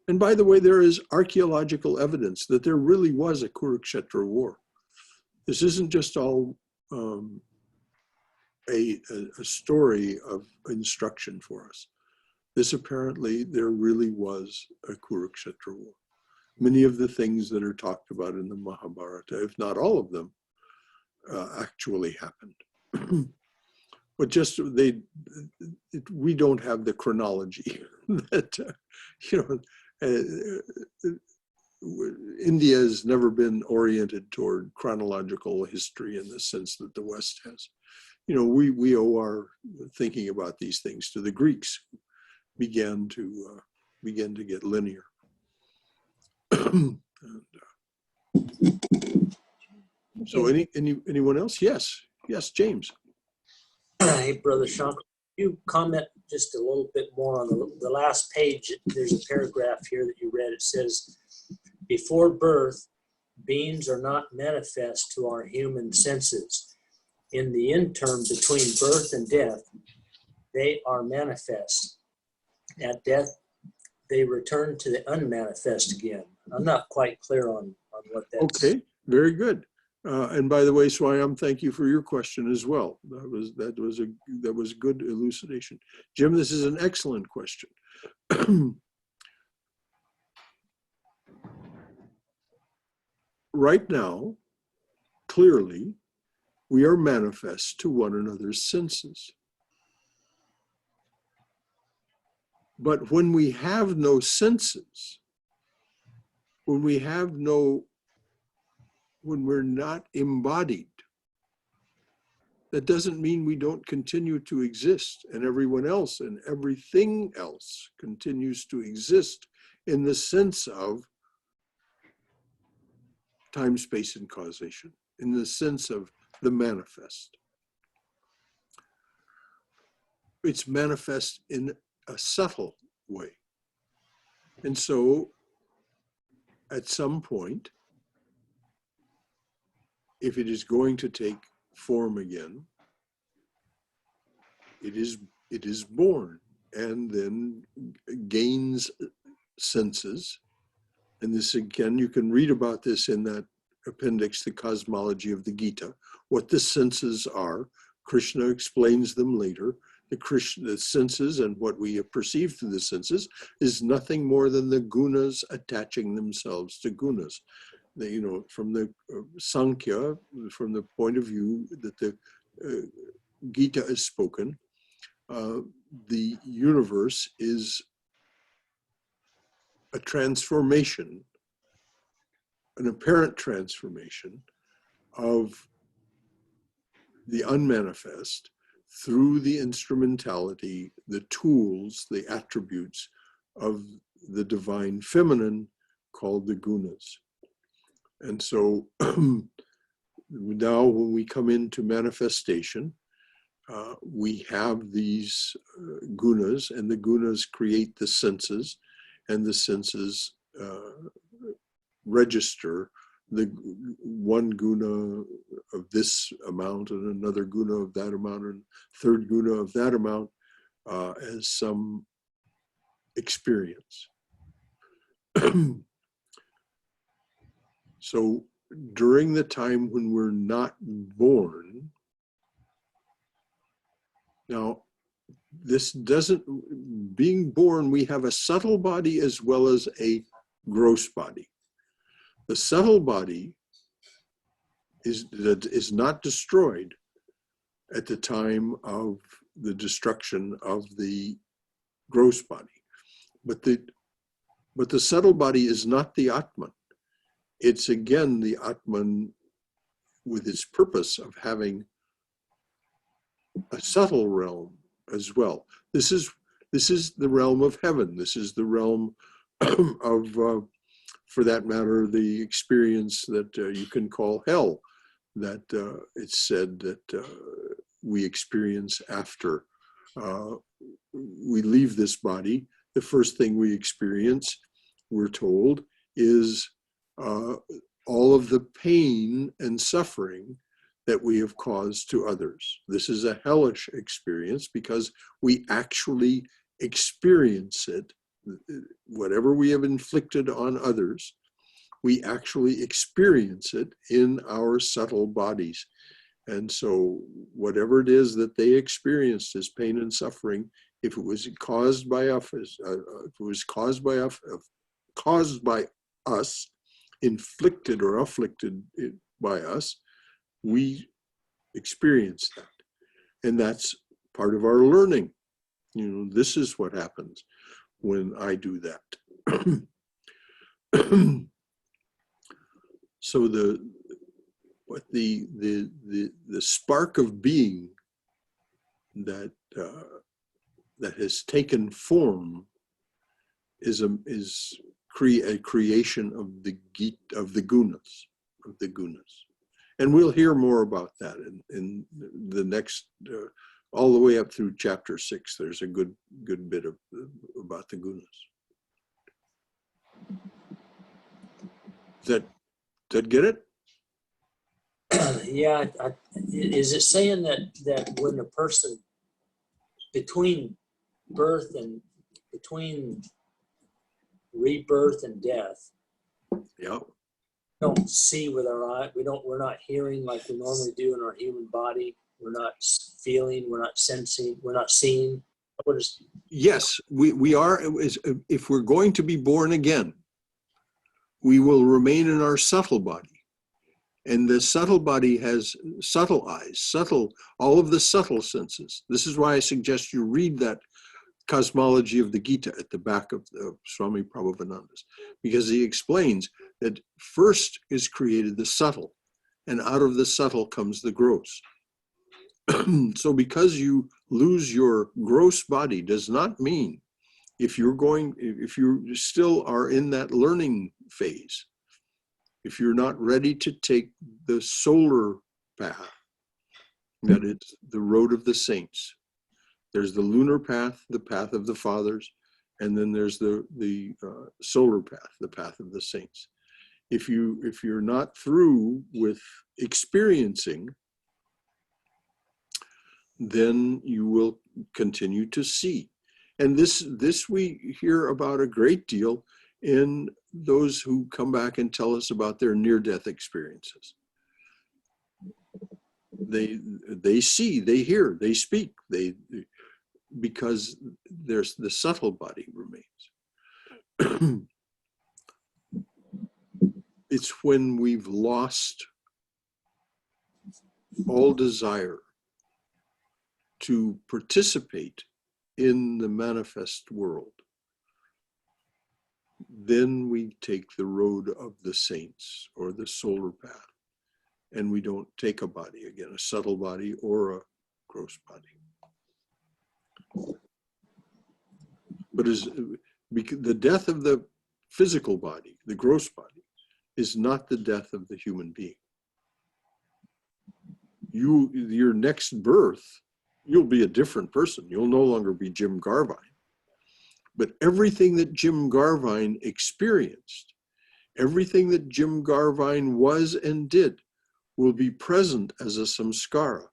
And by the way, there is archaeological evidence that there really was a Kurukshetra war. This isn't just all a story of instruction for us. This apparently, there really was a Kurukshetra war. Many of the things that are talked about in the Mahabharata, if not all of them, actually happened. But just we don't have the chronology that, India has never been oriented toward chronological history in the sense that the West has. We owe our thinking about these things to the Greeks, who began to get linear. So anyone else? Yes, James. Hey, Brother Shankara, you comment just a little bit more on the last page. There's a paragraph here that you read. It says, before birth, beings are not manifest to our human senses. In the interim between birth and death, they are manifest. At death, they return to the unmanifest again. I'm not quite clear on what that's. Okay, very good. And by the way, Swayam, thank you for your question as well. That was good elucidation. Jim, this is an excellent question. Right now, clearly, we are manifest to one another's senses. But when we have no senses, when we're not embodied, that doesn't mean we don't continue to exist, and everyone else and everything else continues to exist in the sense of time, space, and causation, in the sense of the manifest. It's manifest in a subtle way. And so at some point, if it is going to take form again, it is born and then gains senses. And this, again, you can read about this in that appendix, The Cosmology of the Gita, what the senses are. Krishna explains them later. The senses and what we have perceived through the senses is nothing more than the gunas attaching themselves to gunas. From the Sankhya, from the point of view that the Gita is spoken, the universe is a transformation, an apparent transformation of the unmanifest through the instrumentality, the tools, the attributes of the divine feminine called the gunas. And so now when we come into manifestation, we have these gunas, and the gunas create the senses, and the senses register the one guna of this amount and another guna of that amount and third guna of that amount as some experience. So during the time when we're not born, now this doesn't, being born, we have a subtle body as well as a gross body. The subtle body is not destroyed at the time of the destruction of the gross body. But the subtle body is not the Atman. It's again the Atman with its purpose of having a subtle realm as well. This is the realm of heaven. This is the realm of for that matter, the experience that you can call hell, that it's said that we experience after we leave this body. The first thing we experience, we're told, is all of the pain and suffering that we have caused to others. This is a hellish experience because we actually experience it. Whatever we have inflicted on others, we actually experience it in our subtle bodies. And so whatever it is that they experienced as pain and suffering, if it was caused by us, inflicted or afflicted by us, we experience that. And that's part of our learning. This is what happens when I do that. So the spark of being that has taken form is a creation of the gunas, and we'll hear more about that in the next. All the way up through chapter 6, there's a good bit about the gunas. Does Did get it? Yeah, is it saying that when a person between birth and between rebirth and death, Yeah. don't see with our eye, we're not hearing like we normally do in our human body, we're not feeling, we're not sensing, we're not seeing. What is, Yes, we are. If we're going to be born again, we will remain in our subtle body. And the subtle body has subtle eyes, all of the subtle senses. This is why I suggest you read that cosmology of the Gita at the back of the Swami Prabhavananda's, because he explains that first is created the subtle, and out of the subtle comes the gross. So because you lose your gross body does not mean, if you still are in that learning phase, if you're not ready to take the solar path, that it's the road of the saints. There's the lunar path, the path of the fathers, and then there's the solar path, the path of the saints. If you're not through with experiencing, then you will continue to see. And this we hear about a great deal in those who come back and tell us about their near-death experiences. They see, they hear, they speak, because there's the subtle body remains. It's when we've lost all desire to participate in the manifest world, then we take the road of the saints or the solar path, and we don't take a body again, a subtle body or a gross body. But the death of the physical body, the gross body, is not the death of the human being. Your next birth, you'll be a different person. You'll no longer be Jim Garvine. But everything that Jim Garvine experienced, everything that Jim Garvine was and did, will be present as a samskara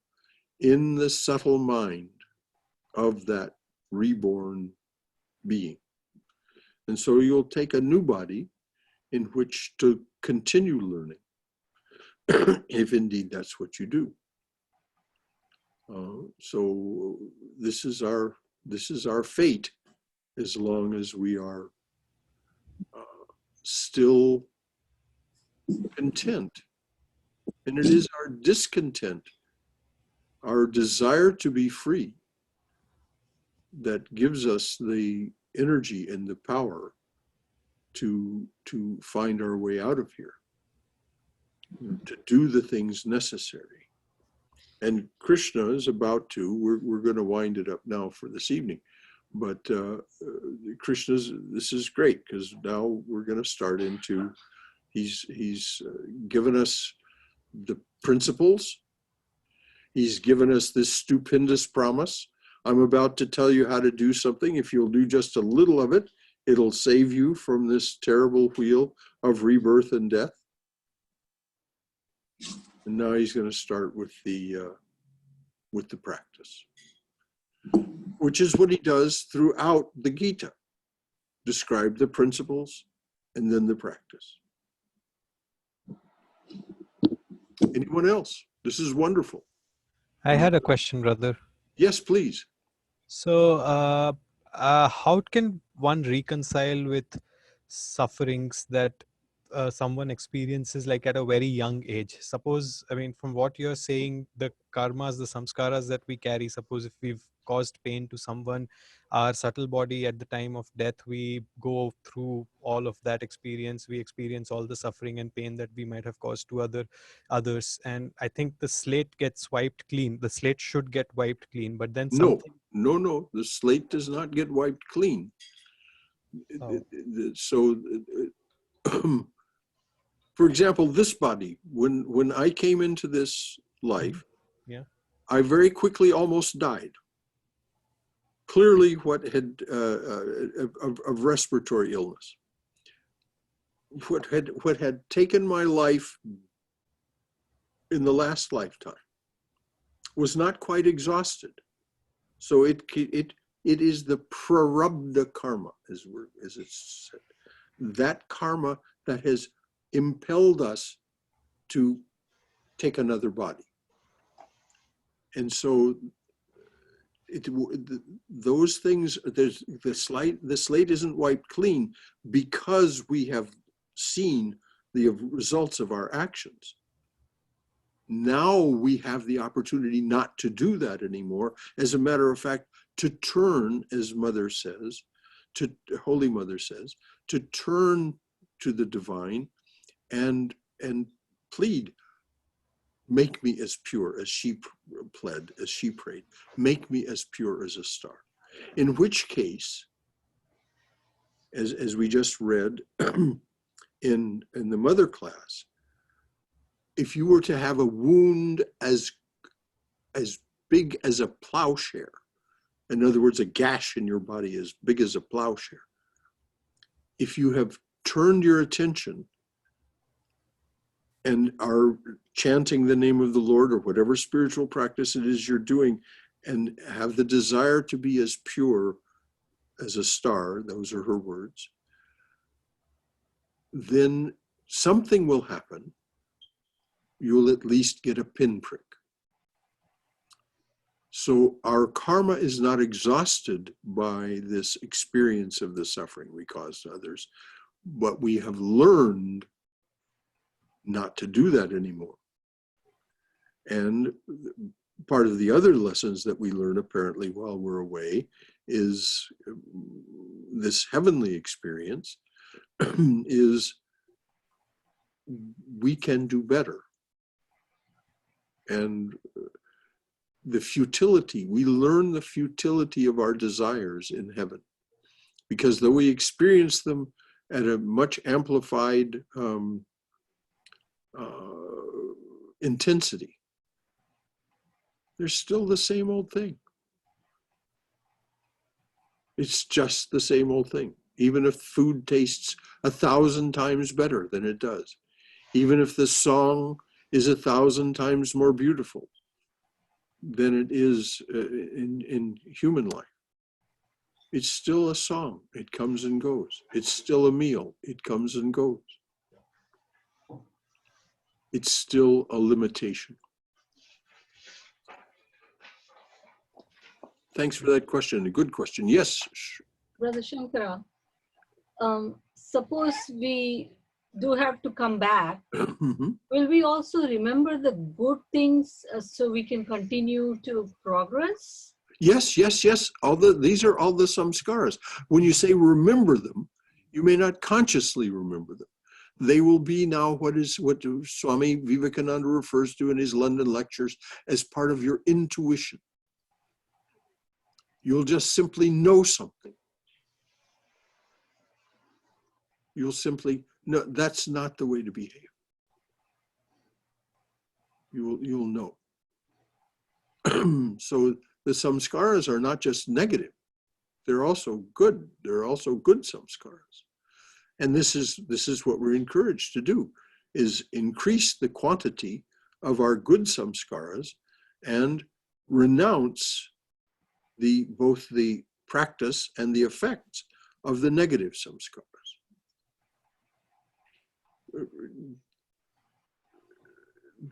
in the subtle mind of that reborn being. And so you'll take a new body in which to continue learning, if indeed that's what you do. So this is our fate, as long as we are still content. And it is our discontent, our desire to be free, that gives us the energy and the power to find our way out of here, to do the things necessary. And Krishna is about to, we're going to wind it up now for this evening, but this is great, because now we're going to start into, he's given us the principles. He's given us this stupendous promise. I'm about to tell you how to do something. If you'll do just a little of it, it'll save you from this terrible wheel of rebirth and death. And now he's going to start with the practice, which is what he does throughout the Gita. Describe the principles and then the practice. Anyone else? This is wonderful. I had a question, brother. Yes, please. So, how can one reconcile with sufferings that someone experiences like at a very young age? Suppose, I mean, from what you're saying, the karmas, the samskaras that we carry, suppose if we've caused pain to someone, our subtle body at the time of death, we go through all of that experience. We experience all the suffering and pain that we might have caused to others. And I think the slate gets wiped clean. The slate should get wiped clean, but then something... No, the slate does not get wiped clean. Oh. So, for example, this body, when I came into this life, yeah, I very quickly almost died. Clearly what had, of respiratory illness. what had taken my life in the last lifetime was not quite exhausted. So it is the prarabdha karma, as it's said, that karma that has impelled us to take another body. And so those things, the slate isn't wiped clean because we have seen the results of our actions. Now we have the opportunity not to do that anymore. As a matter of fact, to turn, as Mother says, Holy Mother says, to turn to the divine and plead, make me as pure as she pled, as she prayed, make me as pure as a star. In which case, as we just read in the Mother class, if you were to have a wound as big as a plowshare, in other words, a gash in your body as big as a plowshare, if you have turned your attention and are chanting the name of the Lord or whatever spiritual practice it is you're doing, and have the desire to be as pure as a star, those are her words, then something will happen. You'll at least get a pinprick. So our karma is not exhausted by this experience of the suffering we cause to others, but we have learned not to do that anymore. And part of the other lessons that we learn apparently while we're away is this heavenly experience is we can do better. And the futility, we learn the futility of our desires in heaven, because though we experience them at a much amplified intensity, they're still the same old thing. It's just the same old thing. Even if food tastes 1,000 times better than it does, even if the song is 1,000 times more beautiful than it is in human life, it's still a song. It comes and goes. It's still a meal. It comes and goes. It's still a limitation. Thanks for that question. A good question. Yes. Brother Shankara, suppose we do have to come back, will we also remember the good things so we can continue to progress? Yes. These are all the samskaras. When you say remember them, you may not consciously remember them. They will be now what Swami Vivekananda refers to in his London lectures as part of your intuition. You'll just simply know something. You'll simply know that's not the way to behave. You'll know. So the samskaras are not just negative; they're also good. They're also good samskaras, and this is what we're encouraged to do: is increase the quantity of our good samskaras and renounce both the practice and the effects of the negative samskaras.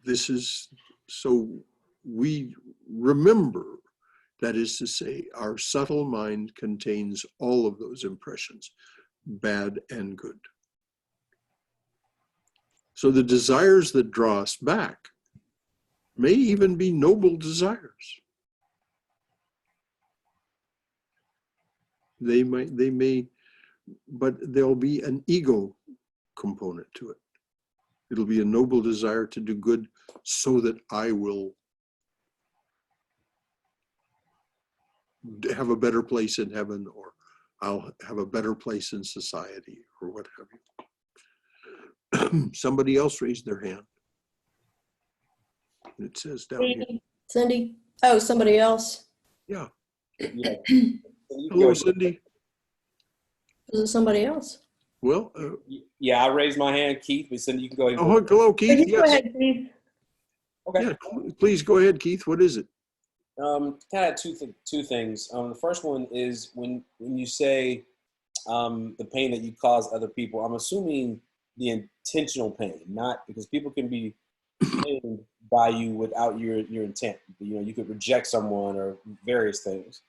This is so we remember, that is to say, our subtle mind contains all of those impressions, bad and good. So the desires that draw us back may even be noble desires. They may, but there'll be an ego component to it. It'll be a noble desire to do good so that I will have a better place in heaven, or I'll have a better place in society, or what have you. Somebody else raised their hand. It says down here. Cindy. Oh, somebody else. Yeah. Yeah. Hello, Cindy. Is it somebody else? Well, Yeah, I raised my hand, Keith. We said you can go ahead. oh, hello, Keith. You go Yes. ahead, Keith. Okay. Yeah, please go ahead, Keith. What is it? Kind of two things. The first one is when you say the pain that you cause other people, I'm assuming the intentional pain, not because people can be pained by you without your intent. You know, you could reject someone or various things.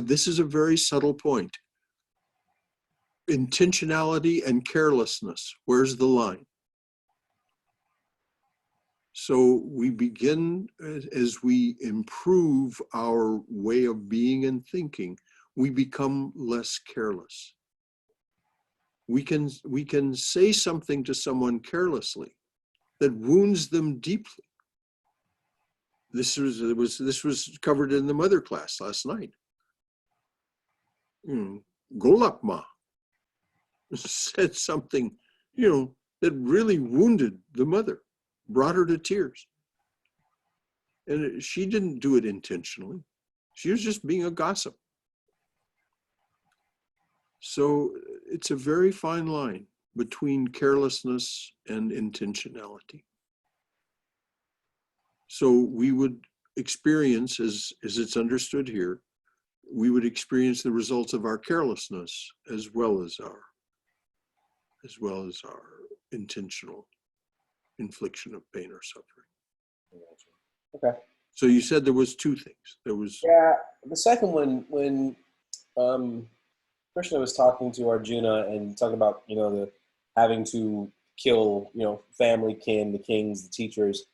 This is a very subtle point. Intentionality and carelessness. Where's the line? So we begin, as we improve our way of being and thinking, we become less careless. We can say something to someone carelessly that wounds them deeply. This was covered in the mother class last night. Golakma said something, that really wounded the mother, brought her to tears. And she didn't do it intentionally. She was just being a gossip. So it's a very fine line between carelessness and intentionality. So we would experience, as it's understood here, we would experience the results of our carelessness as well as our intentional infliction of pain or suffering. Okay. So you said there was two things. There was The second one, when Krishna was talking to Arjuna and talking about the having to kill family, kin, the kings, the teachers,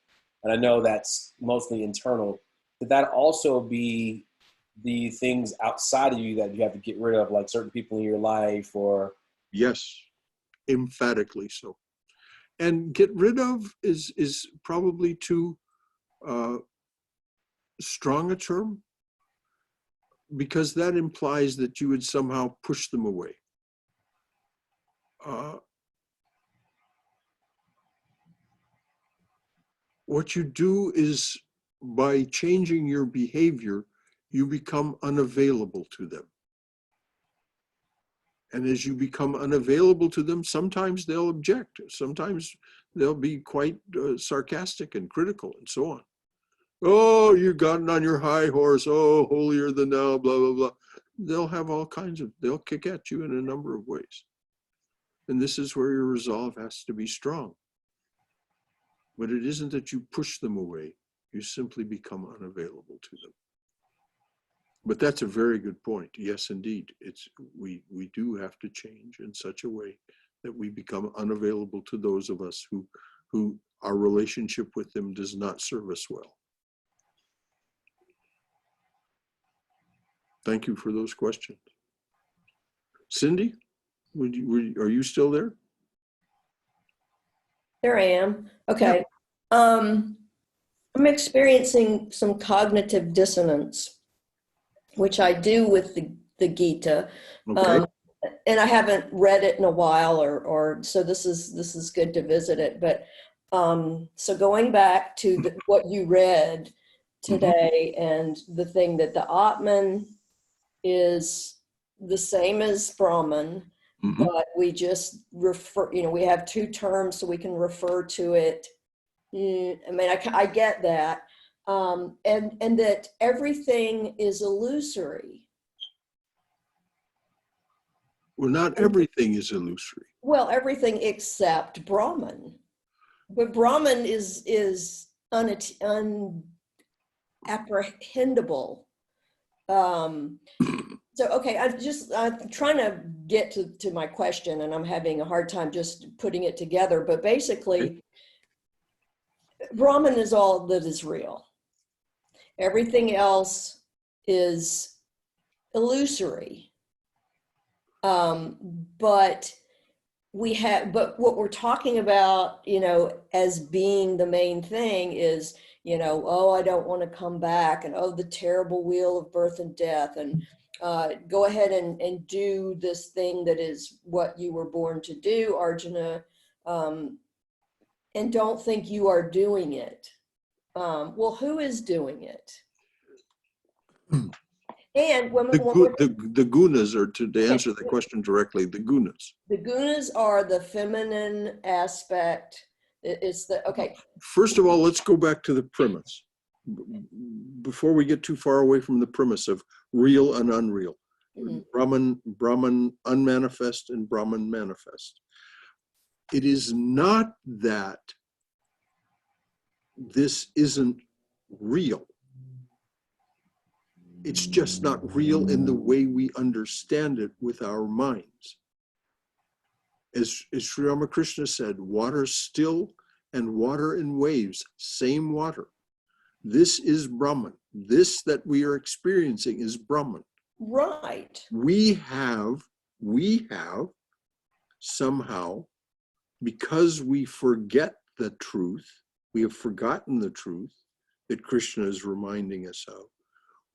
and I know that's mostly internal. Could that also be the things outside of you that you have to get rid of, like certain people in your life, or? Yes, emphatically so. And get rid of is probably too strong a term, because that implies that you would somehow push them away. What you do is, by changing your behavior, you become unavailable to them. And as you become unavailable to them, sometimes they'll object. Sometimes they'll be quite sarcastic and critical and so on. Oh, you've gotten on your high horse. Oh, holier than thou, blah, blah, blah. They'll have all kinds of, they'll kick at you in a number of ways. And this is where your resolve has to be strong. But it isn't that you push them away. You simply become unavailable to them. But that's a very good point. Yes, indeed. We do have to change in such a way that we become unavailable to those of us who our relationship with them does not serve us well. Thank you for those questions. Cindy, are you still there? There I am. Okay. I'm experiencing some cognitive dissonance, which I do with the Gita. Okay. And I haven't read it in a while, or so this is good to visit it. But so going back to what you read today, and the thing that the Atman is the same as Brahman, but we just refer, we have two terms so we can refer to it. I mean, I get that. And that everything is illusory. Well, not everything is illusory. Well, everything except Brahman. But Brahman is unapprehendable. So, okay, I'm trying to get to my question, and I'm having a hard time just putting it together. But basically, Brahman is all that is real. Everything else is illusory. But what we're talking about, as being the main thing is, oh, I don't want to come back, and oh, the terrible wheel of birth and death, and go ahead and do this thing that is what you were born to do, Arjuna, and don't think you are doing it. Well, who is doing it? And when The, we're the gunas are, to answer the question directly, the gunas. the gunas are the feminine aspect. It's the, okay. First of all, let's go back to the premise. Before we get too far away from the premise of real and unreal. Mhm. Brahman unmanifest and Brahman manifest. It is not that this isn't real. It's just not real in the way we understand it with our minds. As Sri Ramakrishna said, water still and water in waves, same water. This is Brahman. This that we are experiencing is Brahman. Right. We have somehow, because we forget the truth, we have forgotten the truth that Krishna is reminding us of,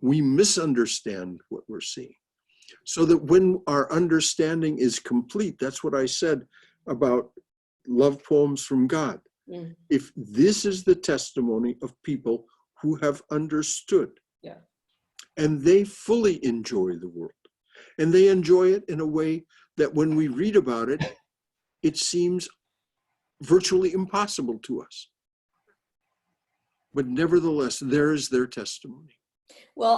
we misunderstand what we're seeing. So that when our understanding is complete, that's what I said about love poems from God. Mm. If this is the testimony of people who have understood, Yeah. and they fully enjoy the world, and they enjoy it in a way that when we read about it, it seems virtually impossible to us. But nevertheless, there is their testimony. Well,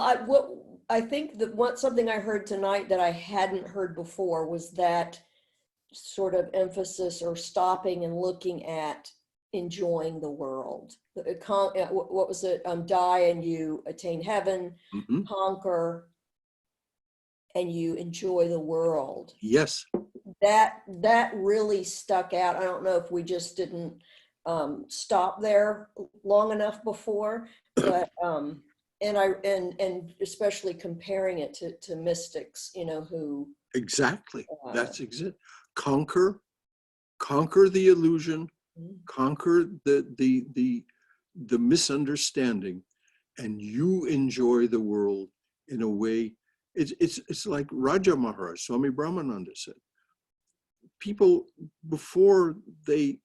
I think that something I heard tonight that I hadn't heard before was that sort of emphasis or stopping and looking at enjoying the world. What was it? Die and you attain heaven, Mhm. conquer, and you enjoy the world. Yes. That really stuck out. I don't know if we just didn't stop there long enough before, but and especially comparing it to mystics, who Exactly. That's it. Conquer the illusion, conquer the misunderstanding, and you enjoy the world in a way. It's like Raja Maharaj, Swami Brahmananda said. People, before they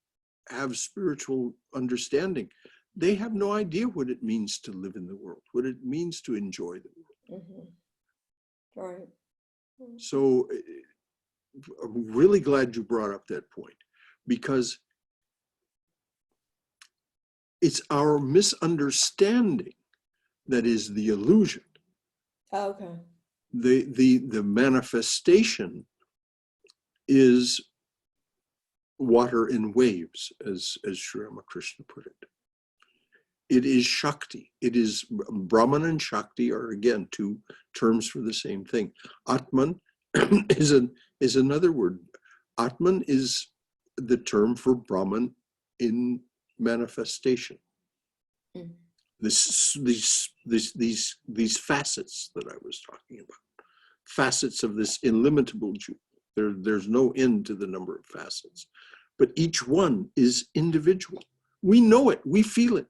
have spiritual understanding, they have no idea what it means to live in the world, what it means to enjoy the world. Mm-hmm. Right. So I'm really glad you brought up that point, because it's our misunderstanding that is the illusion. Okay. The manifestation is water in waves, as Sri Ramakrishna put it. It is Shakti. It is Brahman and Shakti are again two terms for the same thing. Atman is another word. Atman is the term for Brahman in manifestation. Mm. These facets that I was talking about, facets of this illimitable jewel. There's no end to the number of facets, but each one is individual. We know it. We feel it.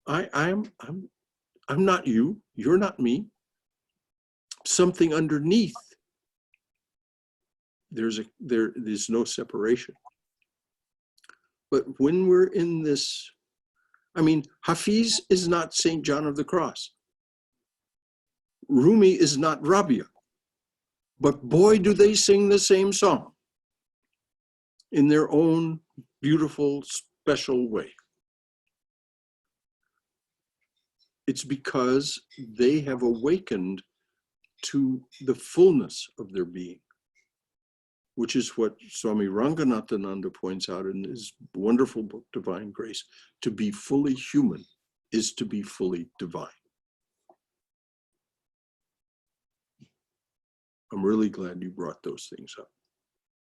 I'm not you. You're not me. Something underneath. There's no separation. But when we're in this, Hafiz is not St. John of the Cross. Rumi is not Rabia. But boy, do they sing the same song in their own beautiful, special way. It's because they have awakened to the fullness of their being, which is what Swami Ranganathananda points out in his wonderful book, Divine Grace. To be fully human is to be fully divine. I'm really glad you brought those things up.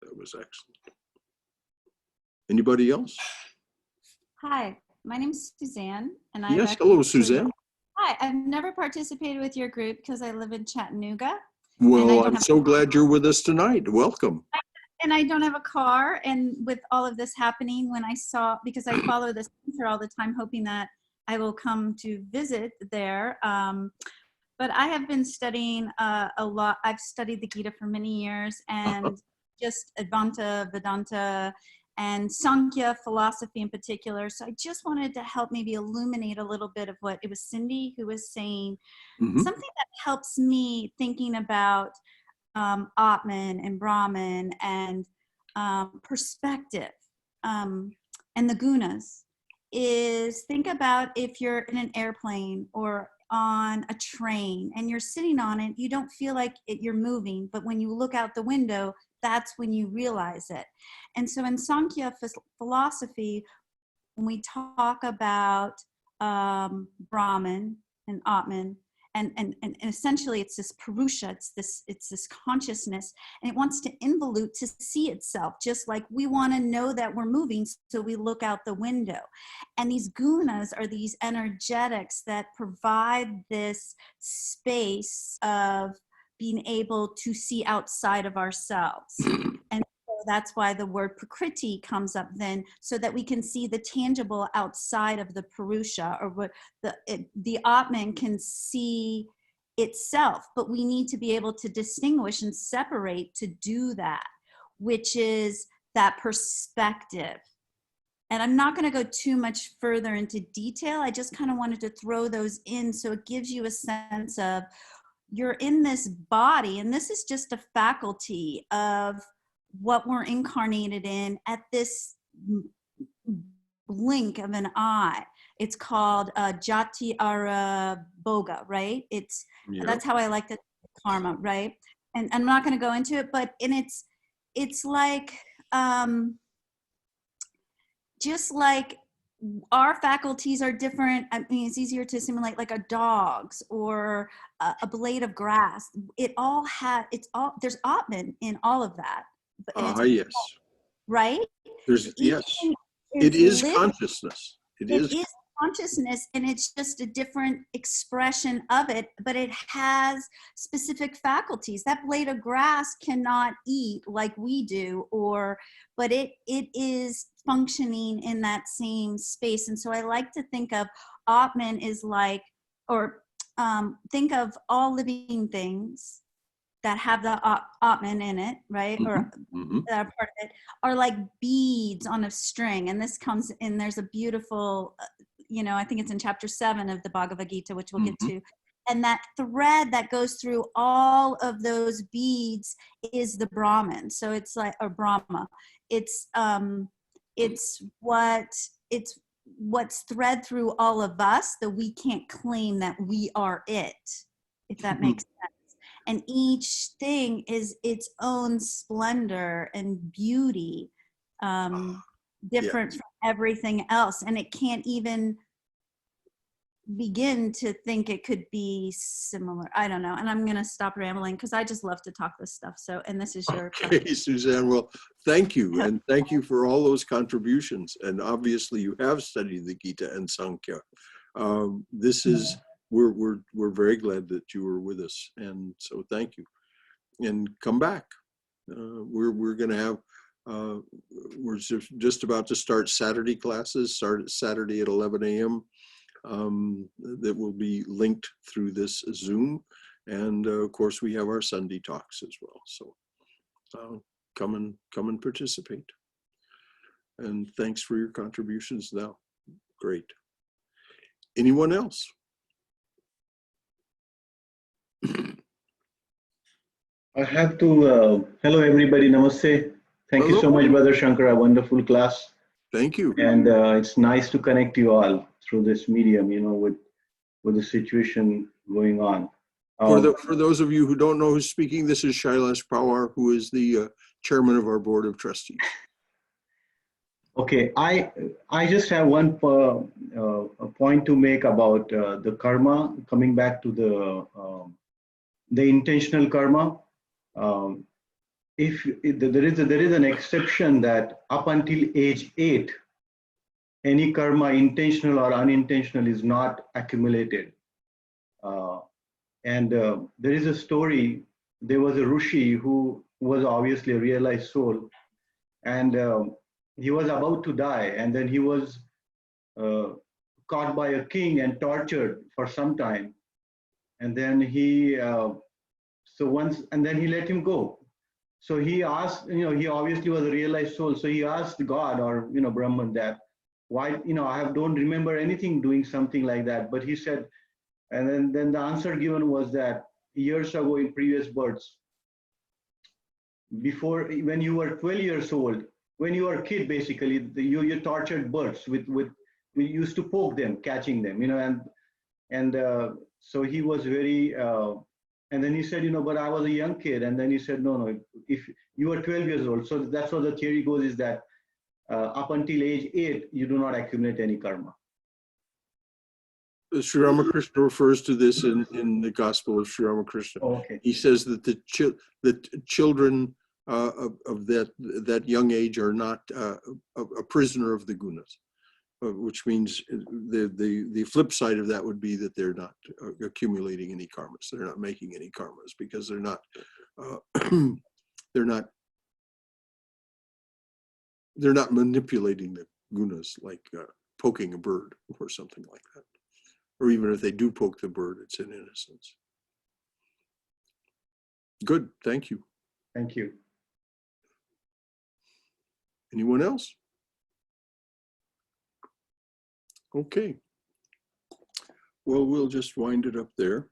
That was excellent. Anybody else? Hi, my name's Suzanne, and Yes, hello, Suzanne. Hi, I've never participated with your group because I live in Chattanooga. Well, I'm so glad you're with us tonight. Welcome. And I don't have a car, and with all of this happening, because I follow this center all the time, hoping that I will come to visit there. But I have been studying a lot. I've studied the Gita for many years, and just Advaita, Vedanta, and Sankhya philosophy in particular. So I just wanted to help maybe illuminate a little bit of what it was Cindy who was saying, something that helps me thinking about Atman and Brahman and perspective and the gunas is think about if you're in an airplane or on a train and you're sitting on it, you don't feel like you're moving, but when you look out the window, that's when you realize it. And so in Sankhya philosophy, when we talk about Brahman and Atman, and essentially it's this Purusha, it's this consciousness, and it wants to involute to see itself, just like we want to know that we're moving, so we look out the window. And these gunas are these energetics that provide this space of being able to see outside of ourselves. And so that's why the word prakriti comes up then, so that we can see the tangible outside of the Purusha, or what the Atman can see itself, but we need to be able to distinguish and separate to do that, which is that perspective. And I'm not going to go too much further into detail. I just kind of wanted to throw those in so it gives you a sense of you're in this body, and this is just a faculty of what we're incarnated in at this blink of an eye. It's called Jati Ara Bhoga, right? That's how I like the karma, right? And I'm not going to go into it, but it's like just like our faculties are different. I mean, it's easier to assimilate like a dog's or a blade of grass. There's Atman in all of that. Yes. Right? Yes. It is consciousness. It is consciousness, and it's just a different expression of it, but it has specific faculties. That blade of grass cannot eat like we do, but it is functioning in that same space. And so I like to think of Atman is like, or think of all living things that have the Atman in it, right? Or that are part of it, are like beads on a string. And this comes in, there's a beautiful, I think it's in chapter 7 of the Bhagavad Gita, which we'll get to. And that thread that goes through all of those beads is the Brahman. So it's like, or Brahma. It's what's thread through all of us, that we can't claim that we are it, if that makes sense. And each thing is its own splendor and beauty, different from everything else. And it can't even begin to think it could be similar. I don't know. And I'm going to stop rambling because I just love to talk this stuff. So, and this is your Okay, Suzanne. Well, thank you. And thank you for all those contributions. And obviously you have studied the Gita and Sankhya. We're very glad that you were with us. And so thank you. And come back. We're going to have, we're just about to start Saturday classes, start Saturday at 11 a.m. That will be linked through this Zoom. And of course, we have our Sunday talks as well. So come and participate. And thanks for your contributions now. Great. Anyone else? I have to, hello everybody, namaste. Thank you so much, Brother Shankara, wonderful class. Thank you. And it's nice to connect you all through this medium, with the situation going on. For those of you who don't know who's speaking, this is Shailesh Pawar, who is the chairman of our board of trustees. Okay, I just have one point to make about the karma, coming back to the intentional karma. If there is an exception that up until age 8, any karma, intentional or unintentional, is not accumulated. And there is a story. There was a Rishi who was obviously a realized soul, and he was about to die, and then he was caught by a king and tortured for some time, and then he let him go. So he asked, he obviously was a realized soul. So he asked God or, Brahman that, why, don't remember anything doing something like that. But he said, and then the answer given was that years ago in previous births, before, when you were 12 years old, when you were a kid, basically, you tortured birds we used to poke them, catching them, and so he was very, and then he said, but I was a young kid. And then he said, no, if you were 12 years old. So that's what the theory goes, is that up until age 8, you do not accumulate any karma. Sri Ramakrishna refers to this in the Gospel of Sri Ramakrishna. Oh, okay. He says that the children of that young age are not a prisoner of the gunas, which means the flip side of that would be that they're not accumulating any karmas. They're not making any karmas because they're not they're not manipulating the gunas like poking a bird or something like that. Or even if they do poke the bird, it's in innocence. Good, thank you. Thank you. Anyone else? Okay. Well, we'll just wind it up there.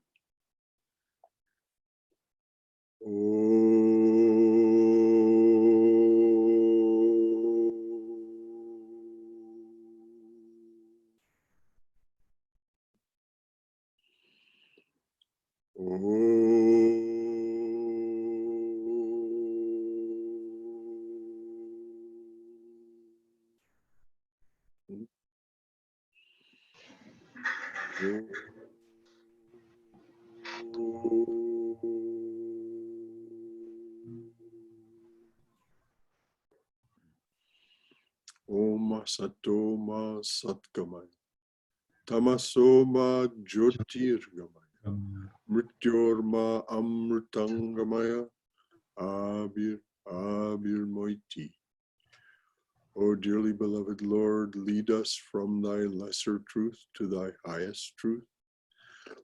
Om Satoma Satgamaya Tamasoma Jyotirgamaya Mrityorma Amritangamaya Abir Moiti. O dearly beloved Lord, lead us from thy lesser truth to thy highest truth.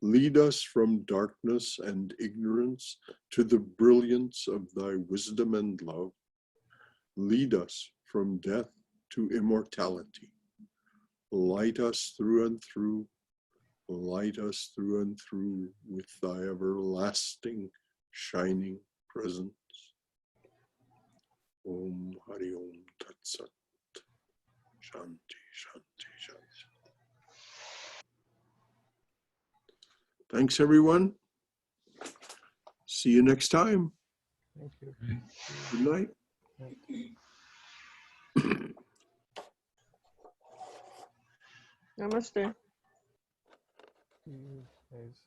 Lead us from darkness and ignorance to the brilliance of thy wisdom and love. Lead us from death to immortality. Light us through and through. Light us through and through with thy everlasting shining presence. Om Hari Om Tat Sat. Shanti, Shanti, Shanti. Thanks, everyone. See you next time. Thank you. Good night. Namaste. Guys.